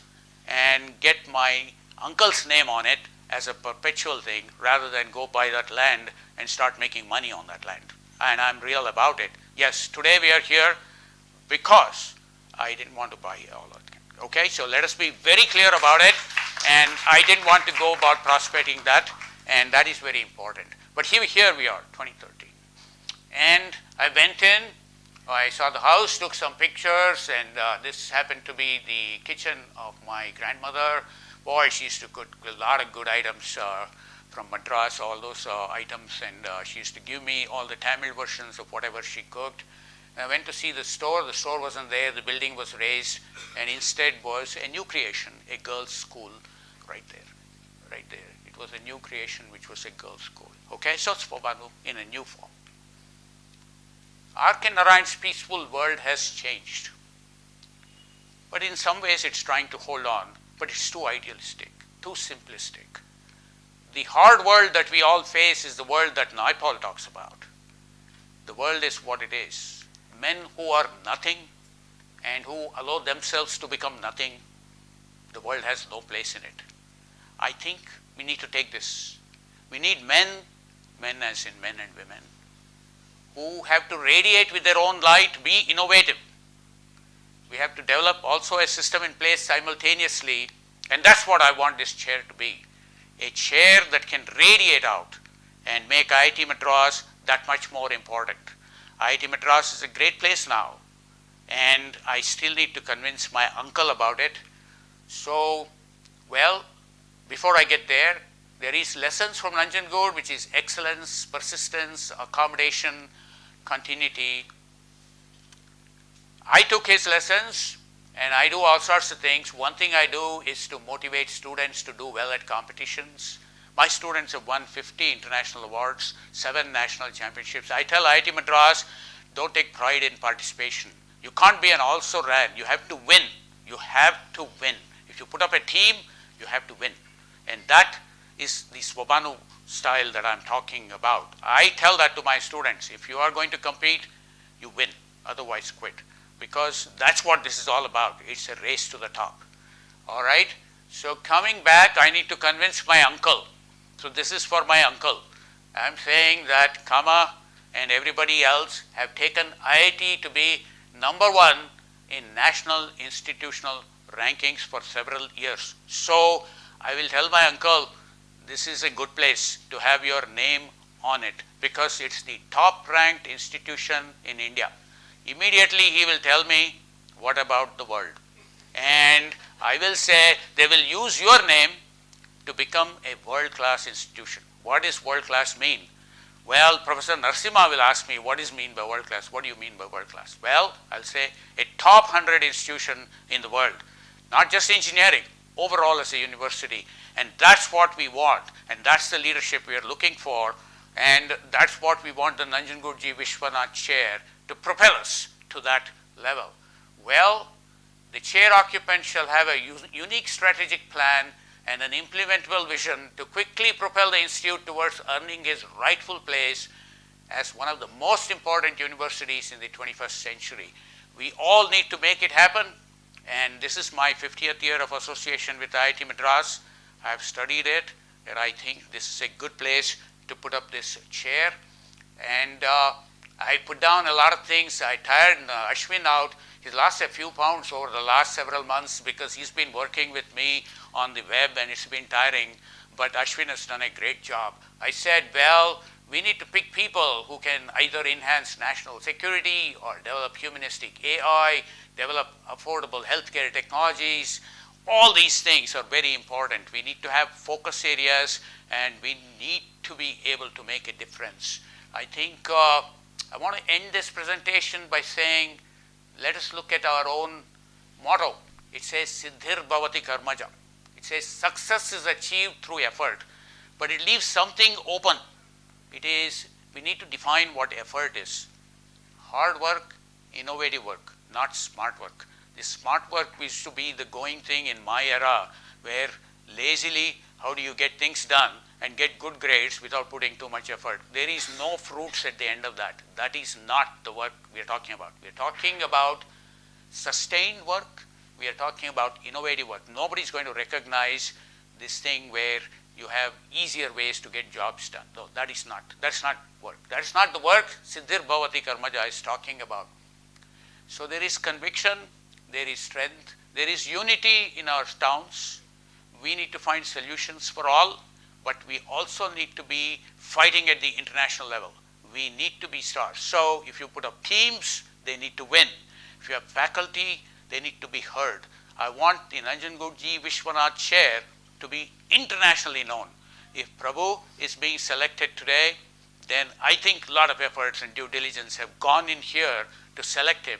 and get my uncle's name on it as a perpetual thing, rather than go buy that land and start making money on that land. And I'm real about it. Yes, today we are here because I didn't want to buy all that. Okay, so let us be very clear about it. And I didn't want to go about prospecting that, and that is very important. But here we are, 2013. And I went in, I saw the house, took some pictures, and this happened to be the kitchen of my grandmother. Boy, she used to cook a lot of good items from Madras, all those items, and she used to give me all the Tamil versions of whatever she cooked. And I went to see the store wasn't there, the building was razed, and instead was a new creation, a girls' school right there. It was a new creation which was a girls' school. Okay, so Swabhanu in a new form. R.K. Narayan's peaceful world has changed. But in some ways it's trying to hold on, but it's too idealistic, too simplistic. The hard world that we all face is the world that Naipaul talks about. The world is what it is. Men who are nothing and who allow themselves to become nothing, the world has no place in it. I think we need to take this. We need men as in men and women, who have to radiate with their own light, be innovative. We have to develop also a system in place simultaneously, and that's what I want this chair to be. A chair that can radiate out and make IIT Madras that much more important. IIT Madras is a great place now, and I still need to convince my uncle about it. So, well, before I get there, there is lessons from Nanjangud, which is excellence, persistence, accommodation, continuity. I took his lessons and I do all sorts of things. One thing I do is to motivate students to do well at competitions. My students have won 50 international awards, 7 national championships. I tell IIT Madras, don't take pride in participation. You can't be an also-ran. You have to win. You have to win. If you put up a team, you have to win. And that is the Swabhanu style that I'm talking about. I tell that to my students. If you are going to compete, you win. Otherwise, quit. Because that's what this is all about. It's a race to the top. All right? So coming back, I need to convince my uncle. So this is for my uncle. I'm saying that Kama and everybody else have taken IIT to be number 1 in national institutional rankings for several years. So I will tell my uncle, this is a good place to have your name on it, because it's the top ranked institution in India. Immediately he will tell me, what about the world? And I will say, they will use your name to become a world-class institution. What does world-class mean? Well, Professor Narasimha will ask me, what is mean by world-class? What do you mean by world-class? Well, I'll say a top 100 institution in the world, not just engineering, overall as a university. And that's what we want, and that's the leadership we are looking for. And that's what we want the Nanjangud Ji Viswanath chair to propel us to that level. Well, the chair occupant shall have a unique strategic plan and an implementable vision to quickly propel the institute towards earning its rightful place as one of the most important universities in the 21st century. We all need to make it happen, and this is my 50th year of association with IIT Madras. I have studied it, and I think this is a good place to put up this chair. And I put down a lot of things. I tired Ashwin out. He's lost a few pounds over the last several months because he's been working with me on the web and it's been tiring. But Ashwin has done a great job. I said, well, we need to pick people who can either enhance national security or develop humanistic AI, develop affordable healthcare technologies. All these things are very important. We need to have focus areas and we need to be able to make a difference. I think I want to end this presentation by saying, let us look at our own motto. It says, Siddhir Bhavati Karmaja. It says, success is achieved through effort, but it leaves something open. It is, we need to define what effort is. Hard work, innovative work, not smart work. The smart work used to be the going thing in my era, where lazily, how do you get things done and get good grades without putting too much effort? There is no fruits at the end of that. That is not the work we are talking about. We are talking about sustained work. We are talking about innovative work. Nobody is going to recognize this thing where you have easier ways to get jobs done. No, that's not work. That's not the work Siddhir Bhavati Karmaja is talking about. So there is conviction, there is strength, there is unity in our towns. We need to find solutions for all, but we also need to be fighting at the international level. We need to be stars. So if you put up teams, they need to win. If you have faculty, they need to be heard. I want the Nanjangud Ji Viswanath chair to be internationally known. If Prabhu is being selected today, then I think a lot of efforts and due diligence have gone in here to select him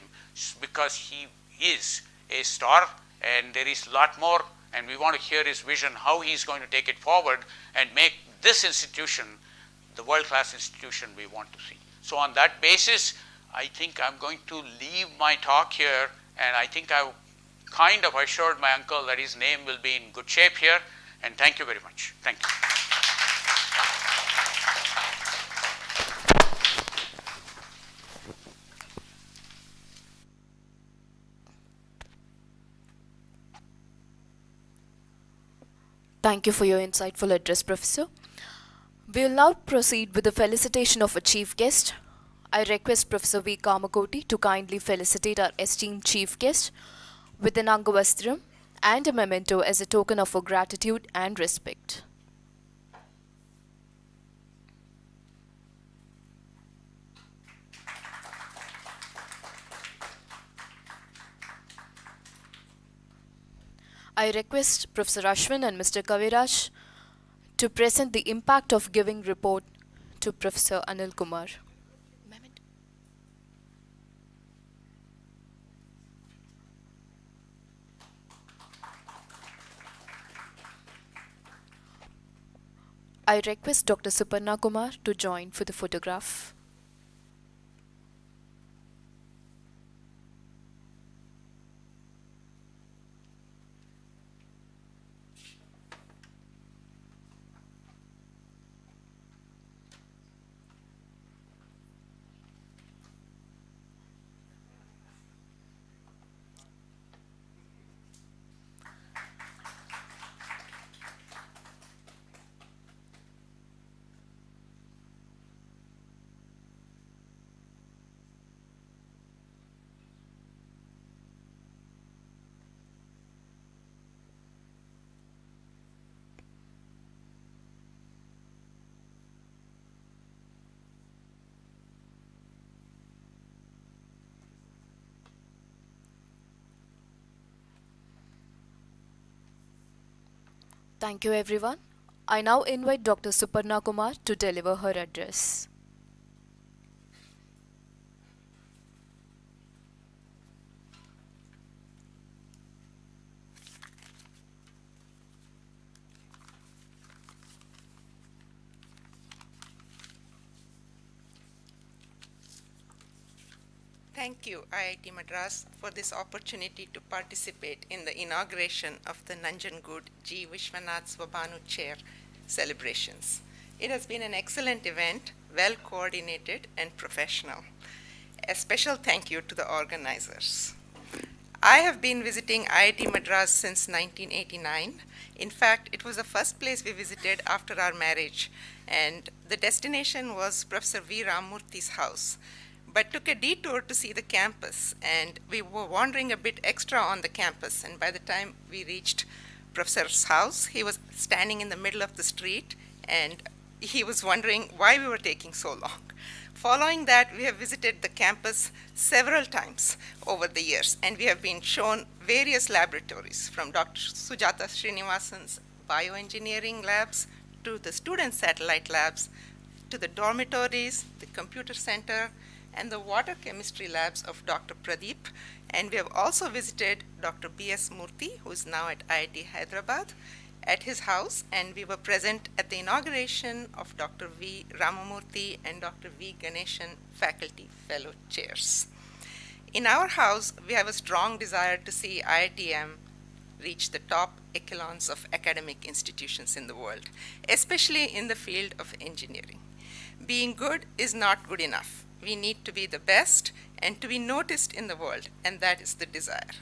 because he is a star and there is a lot more, and we want to hear his vision, how he's going to take it forward and make this institution the world-class institution we want to see. So on that basis, I think I'm going to leave my talk here, and I think I kind of assured my uncle that his name will be in good shape here, and thank you very much. Thank you. Thank you for your insightful address, Professor. We will now proceed with the felicitation of a chief guest. I request Professor V. Kamakoti to kindly felicitate our esteemed chief guest with an Angavastram and a memento as a token of our gratitude and respect. I request Professor Ashwin and Mr. Kaviraj to present the impact of giving report to Professor Anil Kumar. I request Dr. Suparna Kumar to join for the photograph. Thank you, everyone. I now invite Dr. Suparna Kumar to deliver her address. Thank you, IIT Madras, for this opportunity to participate in the inauguration of the Nanjangud G. Viswanath Swabhanu Chair celebrations. It has been an excellent event, well coordinated and professional. A special thank you to the organizers. I have been visiting IIT Madras since 1989. In fact, it was the first place we visited after our marriage, and the destination was Professor V. Ramurthy's house, but took a detour to see the campus, and we were wandering a bit extra on the campus, and by the time we reached Professor's house, he was standing in the middle of the street, and he was wondering why we were taking so long. Following that, we have visited the campus several times over the years, and we have been shown various laboratories, from Dr. Sujata Srinivasan's bioengineering labs to the student satellite labs, to the dormitories, the computer center, and the water chemistry labs of Dr. Pradeep. And we have also visited Dr. B.S. Murthy, who is now at IIT Hyderabad, at his house, and we were present at the inauguration of Dr. V. Ramamurthy and Dr. V. Ganeshan faculty fellow chairs. In our house, we have a strong desire to see IITM reach the top echelons of academic institutions in the world, especially in the field of engineering. Being good is not good enough. We need to be the best and to be noticed in the world, and that is the desire.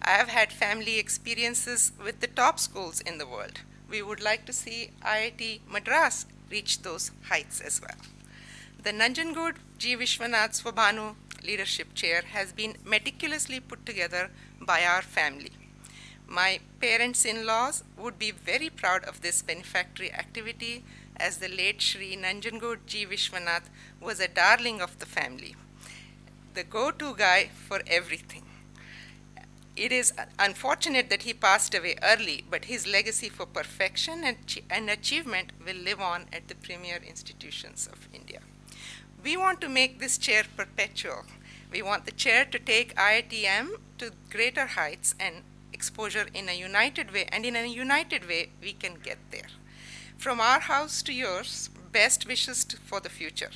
I have had family experiences with the top schools in the world. We would like to see IIT Madras reach those heights as well. The Nanjangud G. Viswanath Swabhanu Leadership Chair has been meticulously put together by our family. My parents-in-laws would be very proud of this benefactory activity, as the late Shri Nanjangud G. Viswanath was a darling of the family, the go-to guy for everything. It is unfortunate that he passed away early, but his legacy for perfection and achievement will live on at the premier institutions of India. We want to make this chair perpetual. We want the chair to take IITM to greater heights and exposure in a united way, and in a united way, we can get there. From our house to yours, best wishes for the future.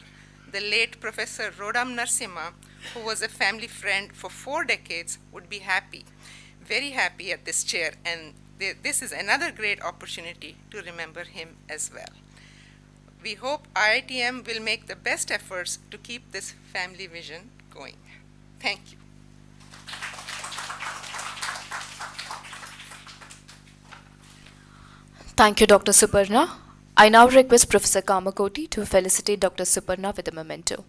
The late Professor Rodam Narasimha, who was a family friend for 4 decades, would be happy, very happy at this chair, and this is another great opportunity to remember him as well. We hope IITM will make the best efforts to keep this family vision going. Thank you. Thank you, Dr. Suparna. I now request Professor Kamakoti to felicitate Dr. Suparna with a memento.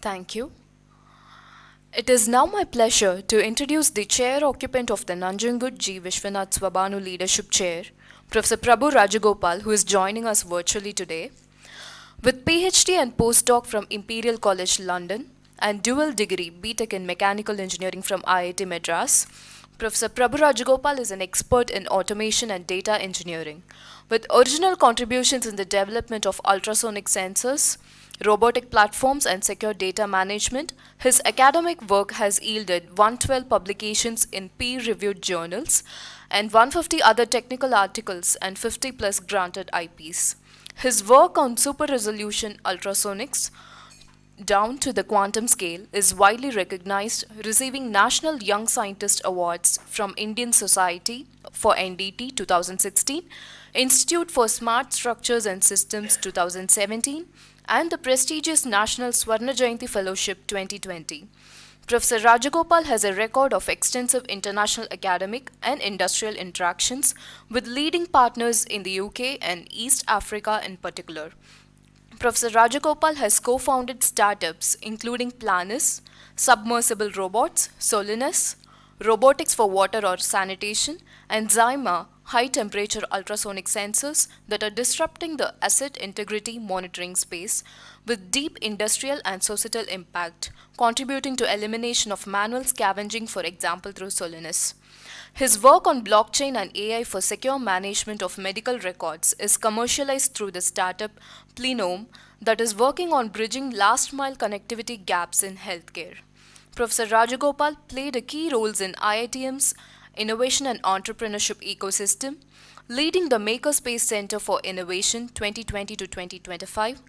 Thank you. It is now my pleasure to introduce the chair occupant of the Nanjangud G. Viswanath Swabhanu Leadership Chair, Professor Prabhu Rajagopal, who is joining us virtually today. With PhD and postdoc from Imperial College London and dual degree BTech in Mechanical Engineering from IIT Madras, Professor Prabhu Rajagopal is an expert in automation and data engineering, with original contributions in the development of ultrasonic sensors, robotic platforms, and secure data management. His academic work has yielded 112 publications in peer-reviewed journals and 150 other technical articles and 50 plus granted IPs. His work on super-resolution ultrasonics down to the quantum scale is widely recognized, receiving National Young Scientist Awards from Indian Society for NDT 2016, Institute for Smart Structures and Systems 2017, and the prestigious National Swarna Jayanti Fellowship 2020. Professor Rajagopal has a record of extensive international academic and industrial interactions with leading partners in the UK and East Africa in particular. Professor Rajagopal has co-founded startups including Planus, Submersible Robots, Solinus, Robotics for Water or Sanitation, and Zyma, high-temperature ultrasonic sensors that are disrupting the asset integrity monitoring space with deep industrial and societal impact, contributing to elimination of manual scavenging, for example, through Solinus. His work on blockchain and AI for secure management of medical records is commercialized through the startup Plenome that is working on bridging last-mile connectivity gaps in healthcare. Professor Rajagopal played a key role in IITM's innovation and entrepreneurship ecosystem, leading the Makerspace Center for Innovation 2020 to 2025,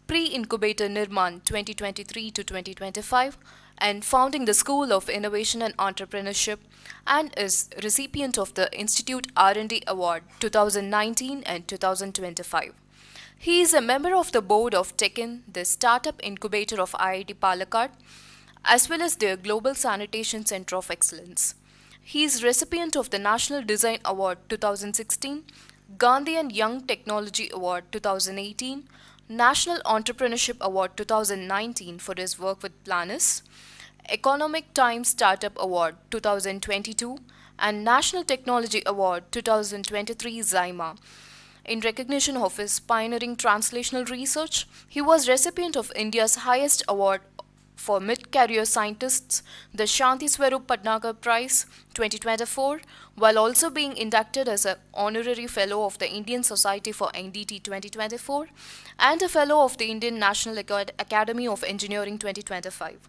pre-incubator Nirman 2023 to 2025, and founding the School of Innovation and Entrepreneurship, and is recipient of the Institute R&D Award 2019 and 2025. He is a member of the board of Tekin, the startup incubator of IIT Palakkad, as well as their Global Sanitation Center of Excellence. He is recipient of the National Design Award 2016, Gandhian Young Technology Award 2018, National Entrepreneurship Award 2019 for his work with Planus, Economic Times Startup Award 2022, and National Technology Award 2023 Zyma. In recognition of his pioneering translational research, he was recipient of India's highest award for mid-career scientists, the Shanti Swarup Padnakar Prize 2024, while also being inducted as an honorary fellow of the Indian Society for NDT 2024 and a fellow of the Indian National Academy of Engineering 2025.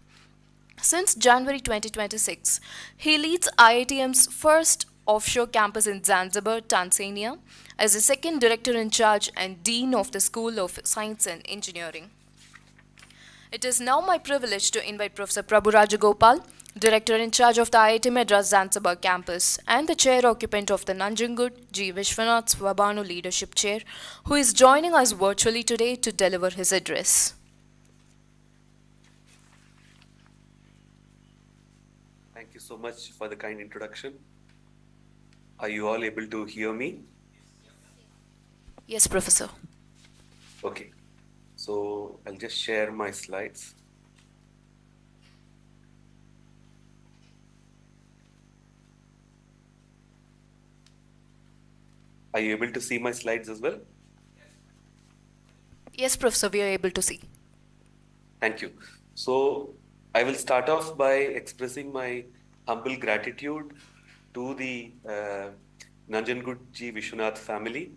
Since January 2026, he leads IITM's first offshore campus in Zanzibar, Tanzania, as the second director in charge and dean of the School of Science and Engineering. It is now my privilege to invite Professor Prabhu Rajagopal, director in charge of the IIT Madras Zanzibar campus and the chair occupant of the Nanjangud G. Viswanath Swabhanu Leadership Chair, who is joining us virtually today to deliver his address. Thank you so much for the kind introduction. Are you all able to hear me? Yes, Professor. Okay. So I'll just share my slides. Are you able to see my slides as well? Yes, Professor, we are able to see. Thank you. So I will start off by expressing my humble gratitude to the Nanjangud G. Viswanath family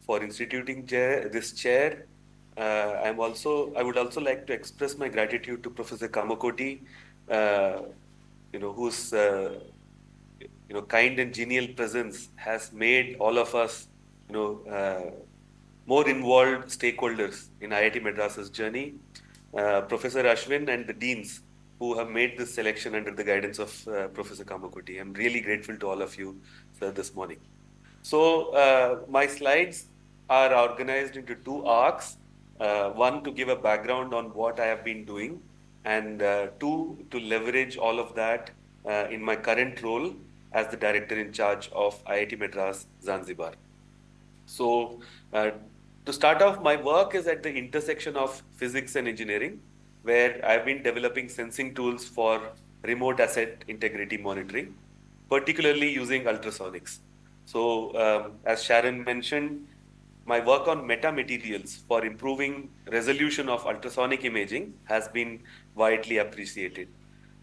for instituting this chair. I would also like to express my gratitude to Professor Kamakoti, whose kind and genial presence has made all of us, more involved stakeholders in IIT Madras's journey. Professor Ashwin and the deans who have made this selection under the guidance of Professor Kamakoti. I'm really grateful to all of you, sir, this morning. So my slides are organized into two arcs. One, to give a background on what I have been doing, and two, to leverage all of that in my current role as the director in charge of IIT Madras Zanzibar. So to start off, my work is at the intersection of physics and engineering, where I've been developing sensing tools for remote asset integrity monitoring, particularly using ultrasonics. So as Sharon mentioned, my work on metamaterials for improving resolution of ultrasonic imaging has been widely appreciated.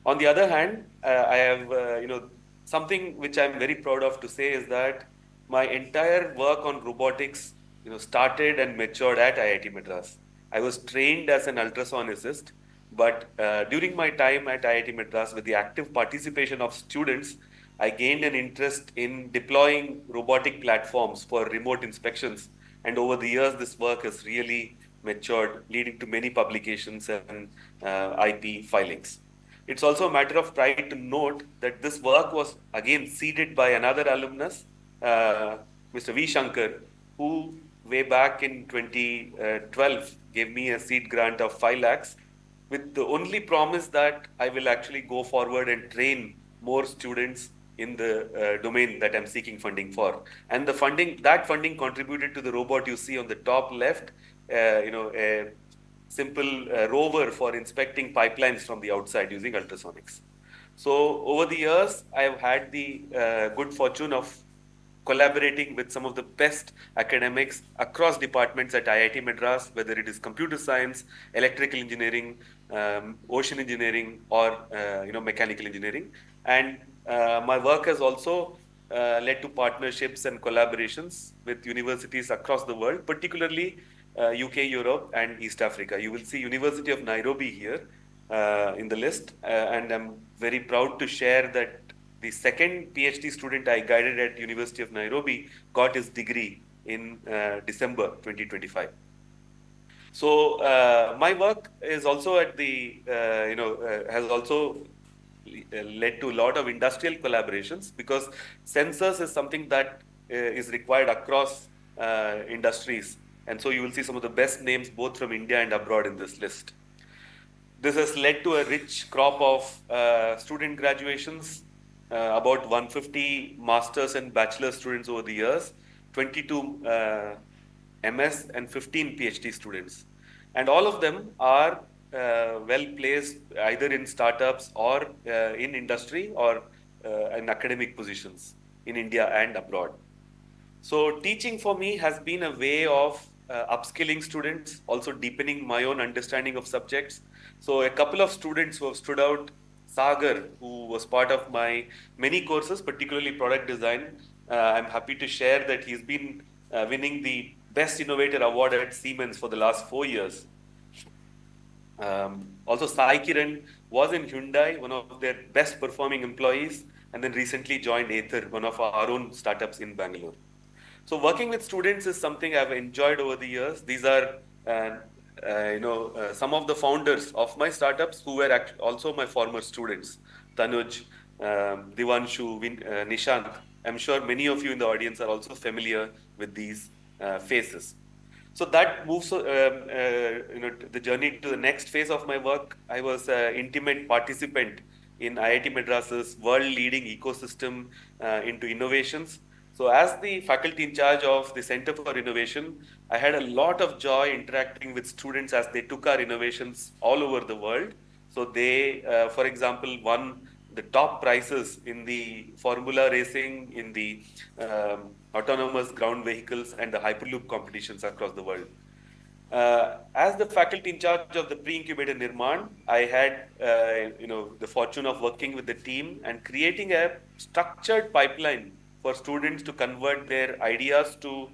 On the other hand, I have, something which I'm very proud of to say is that my entire work on robotics, started and matured at IIT Madras. I was trained as an ultrasonicist, but during my time at IIT Madras, with the active participation of students, I gained an interest in deploying robotic platforms for remote inspections. And over the years, this work has really matured, leading to many publications and IP filings. It's also a matter of pride to note that this work was again seeded by another alumnus, Mr. V. Shankar, who way back in 2012 gave me a seed grant of 5 lakhs with the only promise that I will actually go forward and train more students in the domain that I'm seeking funding for. And that funding contributed to the robot you see on the top left, a simple rover for inspecting pipelines from the outside using ultrasonics. So over the years, I have had the good fortune of collaborating with some of the best academics across departments at IIT Madras, whether it is computer science, electrical engineering, ocean engineering, or mechanical engineering. And my work has also led to partnerships and collaborations with universities across the world, particularly UK, Europe, and East Africa. You will see University of Nairobi here, in the list, and I'm very proud to share that the second PhD student I guided at University of Nairobi got his degree in December 2025. So my work is also at the has also led to a lot of industrial collaborations, because sensors is something that is required across industries, and so you will see some of the best names both from India and abroad in this list. This has led to a rich crop of student graduations, about 150 masters and bachelor students over the years, 22 MS and 15 PhD students. And all of them are well placed either in startups or in industry or in academic positions in India and abroad. So teaching for me has been a way of upskilling students, also deepening my own understanding of subjects. So a couple of students who have stood out, Sagar, who was part of my many courses, particularly product design, I'm happy to share that he's been winning the Best Innovator Award at Siemens for the last 4 years. Also, Sai Kiran was in Hyundai, one of their best performing employees, and then recently joined Aether, one of our own startups in Bangalore. So working with students is something I've enjoyed over the years. These are, some of the founders of my startups who were also my former students. Tanuj, Divanshu, Nishant. I'm sure many of you in the audience are also familiar with these faces. So that moves the journey to the next phase of my work. I was an intimate participant in IIT Madras's world-leading ecosystem into innovations. So as the faculty in charge of the Center for Innovation, I had a lot of joy interacting with students as they took our innovations all over the world. So they, for example, won the top prizes in the formula racing, in the autonomous ground vehicles, and the Hyperloop competitions across the world. As the faculty in charge of the pre-incubator Nirman, I had the fortune of working with the team and creating a structured pipeline for students to convert their ideas to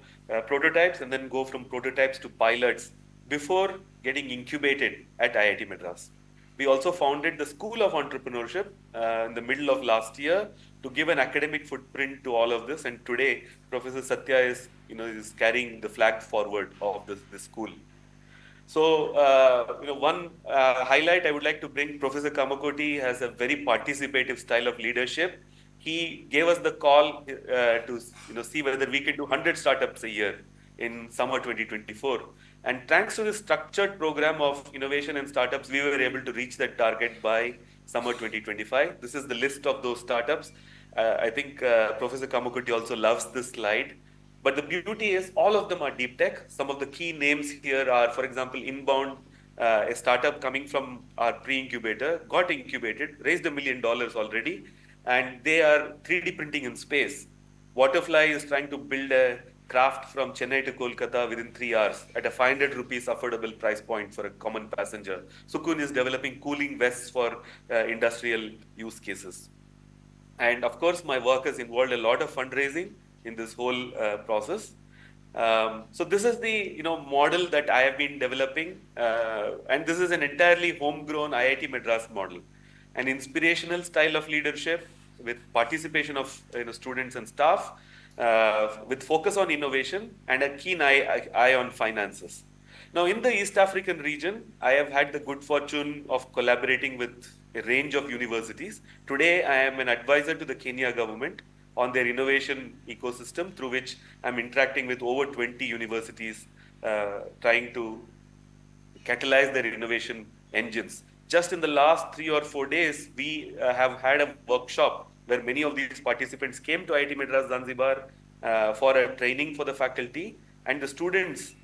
prototypes and then go from prototypes to pilots before getting incubated at IIT Madras. We also founded the School of Entrepreneurship in the middle of last year to give an academic footprint to all of this. And today, Professor Satya is carrying the flag forward of this school. So, one highlight I would like to bring, Professor Kamakoti has a very participative style of leadership. He gave us the call to see whether we can do 100 startups a year in summer 2024. And thanks to this structured program of innovation and startups, we were able to reach that target by summer 2025. This is the list of those startups. I think Professor Kamakoti also loves this slide. But the beauty is all of them are deep tech. Some of the key names here are, for example, Inbound, a startup coming from our pre-incubator, got incubated, raised $1 million already, and they are 3D printing in space. Waterfly is trying to build a craft from Chennai to Kolkata within 3 hours at a 500 rupees affordable price point for a common passenger. Sukun is developing cooling vests for industrial use cases. And of course, my work has involved a lot of fundraising in this whole process. So this is the model that I have been developing, and this is an entirely homegrown IIT Madras model, an inspirational style of leadership with participation of students and staff, with focus on innovation and a keen eye on finances. Now, in the East African region, I have had the good fortune of collaborating with a range of universities. Today, I am an advisor to the Kenya government on their innovation ecosystem, through which I'm interacting with over 20 universities, trying to catalyze their innovation engines. Just in the last 3 or 4 days, we have had a workshop where many of these participants came to IIT Madras Zanzibar for a training for the faculty, and the students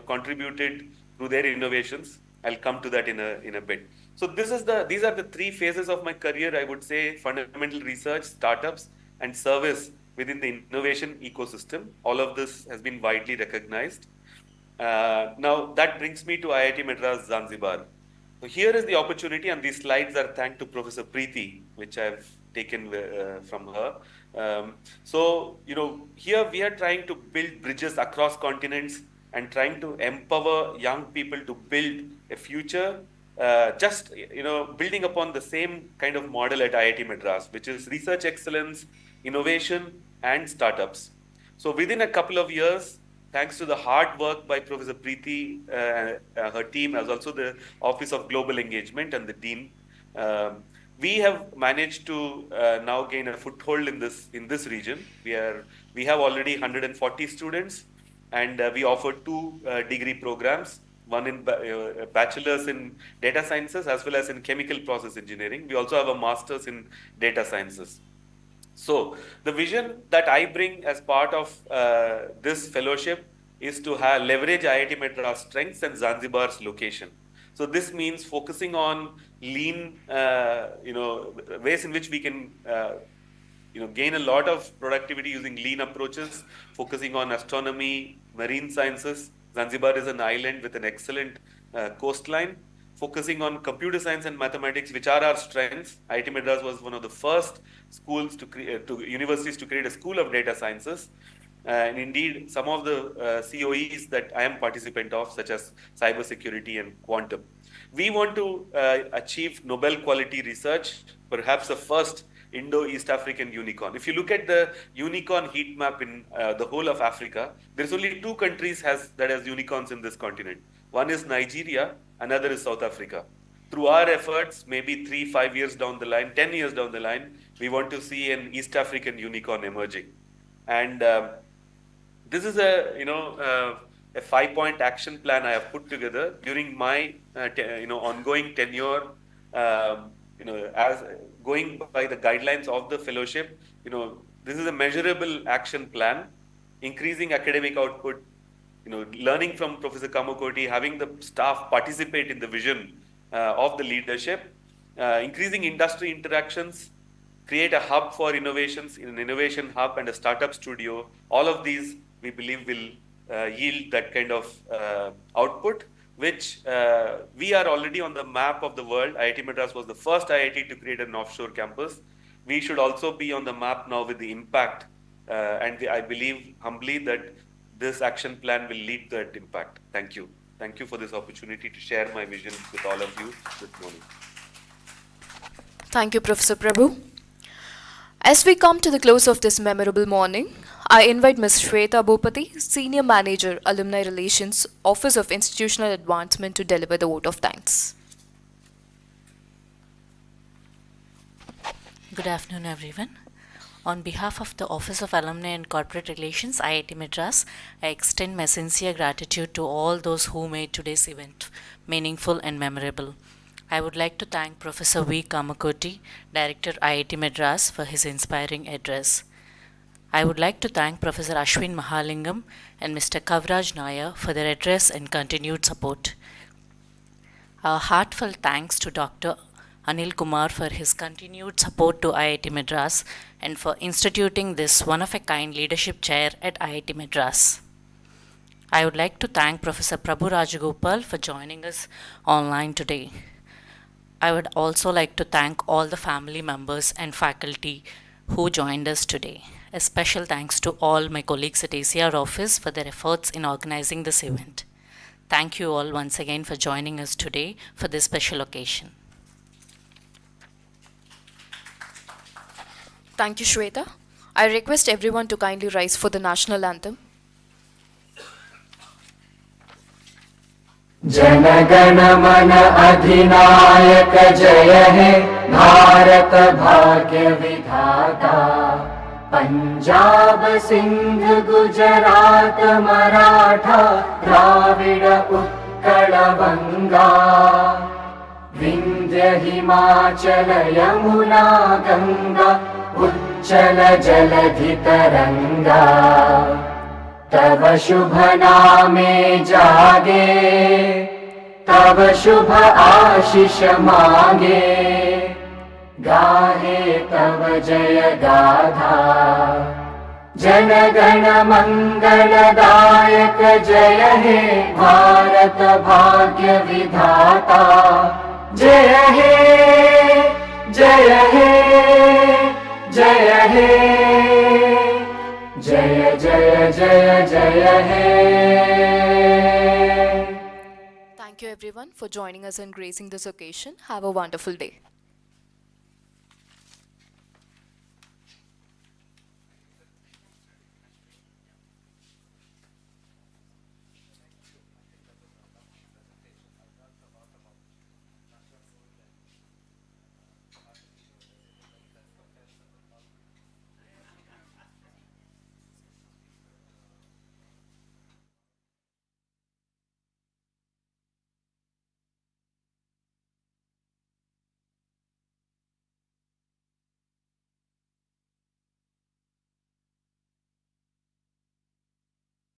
contributed through their innovations. I'll come to that in a bit. So these are the 3 phases of my career, I would say: fundamental research, startups, and service within the innovation ecosystem. All of this has been widely recognized. Now that brings me to IIT Madras Zanzibar. So here is the opportunity, and these slides are thanks to Professor Preeti, which I've taken from her. So here we are trying to build bridges across continents and trying to empower young people to build a future just building upon the same kind of model at IIT Madras, which is research excellence, innovation, and startups. So within a couple of years, thanks to the hard work by Professor Preeti, her team, as also the Office of Global Engagement and the Dean, we have managed to now gain a foothold in this region. We have already 140 students, and we offer two degree programs, one in bachelor's in data sciences as well as in chemical process engineering. We also have a master's in data sciences. So the vision that I bring as part of this fellowship is to leverage IIT Madras strengths and Zanzibar's location. So this means focusing on lean, ways in which we can gain a lot of productivity using lean approaches, focusing on astronomy, marine sciences. Zanzibar is an island with an excellent coastline, focusing on computer science and mathematics, which are our strengths. IIT Madras was one of the first schools universities to create a school of data sciences. And indeed, some of the COEs that I am participant of, such as cybersecurity and quantum. We want to achieve Nobel quality research, perhaps the first Indo-East African unicorn. If you look at the unicorn heat map in the whole of Africa, there's only two countries that has unicorns in this continent. One is Nigeria, another is South Africa. Through our efforts, maybe 3-5 years down the line, 10 years down the line, we want to see an East African unicorn emerging. And this is a 5-point action plan I have put together during my ongoing tenure. As going by the guidelines of the fellowship, this is a measurable action plan, increasing academic output, learning from Professor Kamakoti, having the staff participate in the vision of the leadership, increasing industry interactions, create a hub for innovations, an innovation hub and a startup studio. All of these, we believe, will yield that kind of output, which we are already on the map of the world. IIT Madras was the first IIT to create an offshore campus. We should also be on the map now with the impact. And I believe humbly that this action plan will lead to that impact. Thank you. Thank you for this opportunity to share my vision with all of you this morning. Thank you, Professor Prabhu. As we come to the close of this memorable morning, I invite Ms. Shweta Bhupati, Senior Manager, Alumni Relations, Office of Institutional Advancement, to deliver the vote of thanks. Good afternoon, everyone. On behalf of the Office of Alumni and Corporate Relations, IIT Madras, I extend my sincere gratitude to all those who made today's event meaningful and memorable. I would like to thank Professor V. Kamakoti, Director IIT Madras, for his inspiring address. I would like to thank Professor Ashwin Mahalingam and Mr. Kavraj Nair for their address and continued support. Our heartfelt thanks to Dr. Anil Kumar for his continued support to IIT Madras and for instituting this one-of-a-kind leadership chair at IIT Madras. I would like to thank Professor Prabhu Rajagopal for joining us online today. I would also like to thank all the family members and faculty who joined us today. A special thanks to all my colleagues at ACR office for their efforts in organizing this event. Thank you all once again for joining us today for this special occasion. Thank you, Shweta. I request everyone to kindly rise for the national anthem. जनगण मन अधिनायक जय हे भारत भाग्य विधाता पंजाब सिंध गुजरात मराठा द्राविड उत्कल बंगा विंध्य हिमाचल यमुना गंगा उच्चल जलधि तरंगा तव शुभ नामे जागे तव शुभ आशीष मांगे गाहे तव जय गाथा जन गण मंगलदायक जय हे भारत भाग्य विधाता जय हे जय हे जय हे जय जय जय जय हे. Thank Thank you everyone for joining us and gracing this occasion. Have a wonderful day.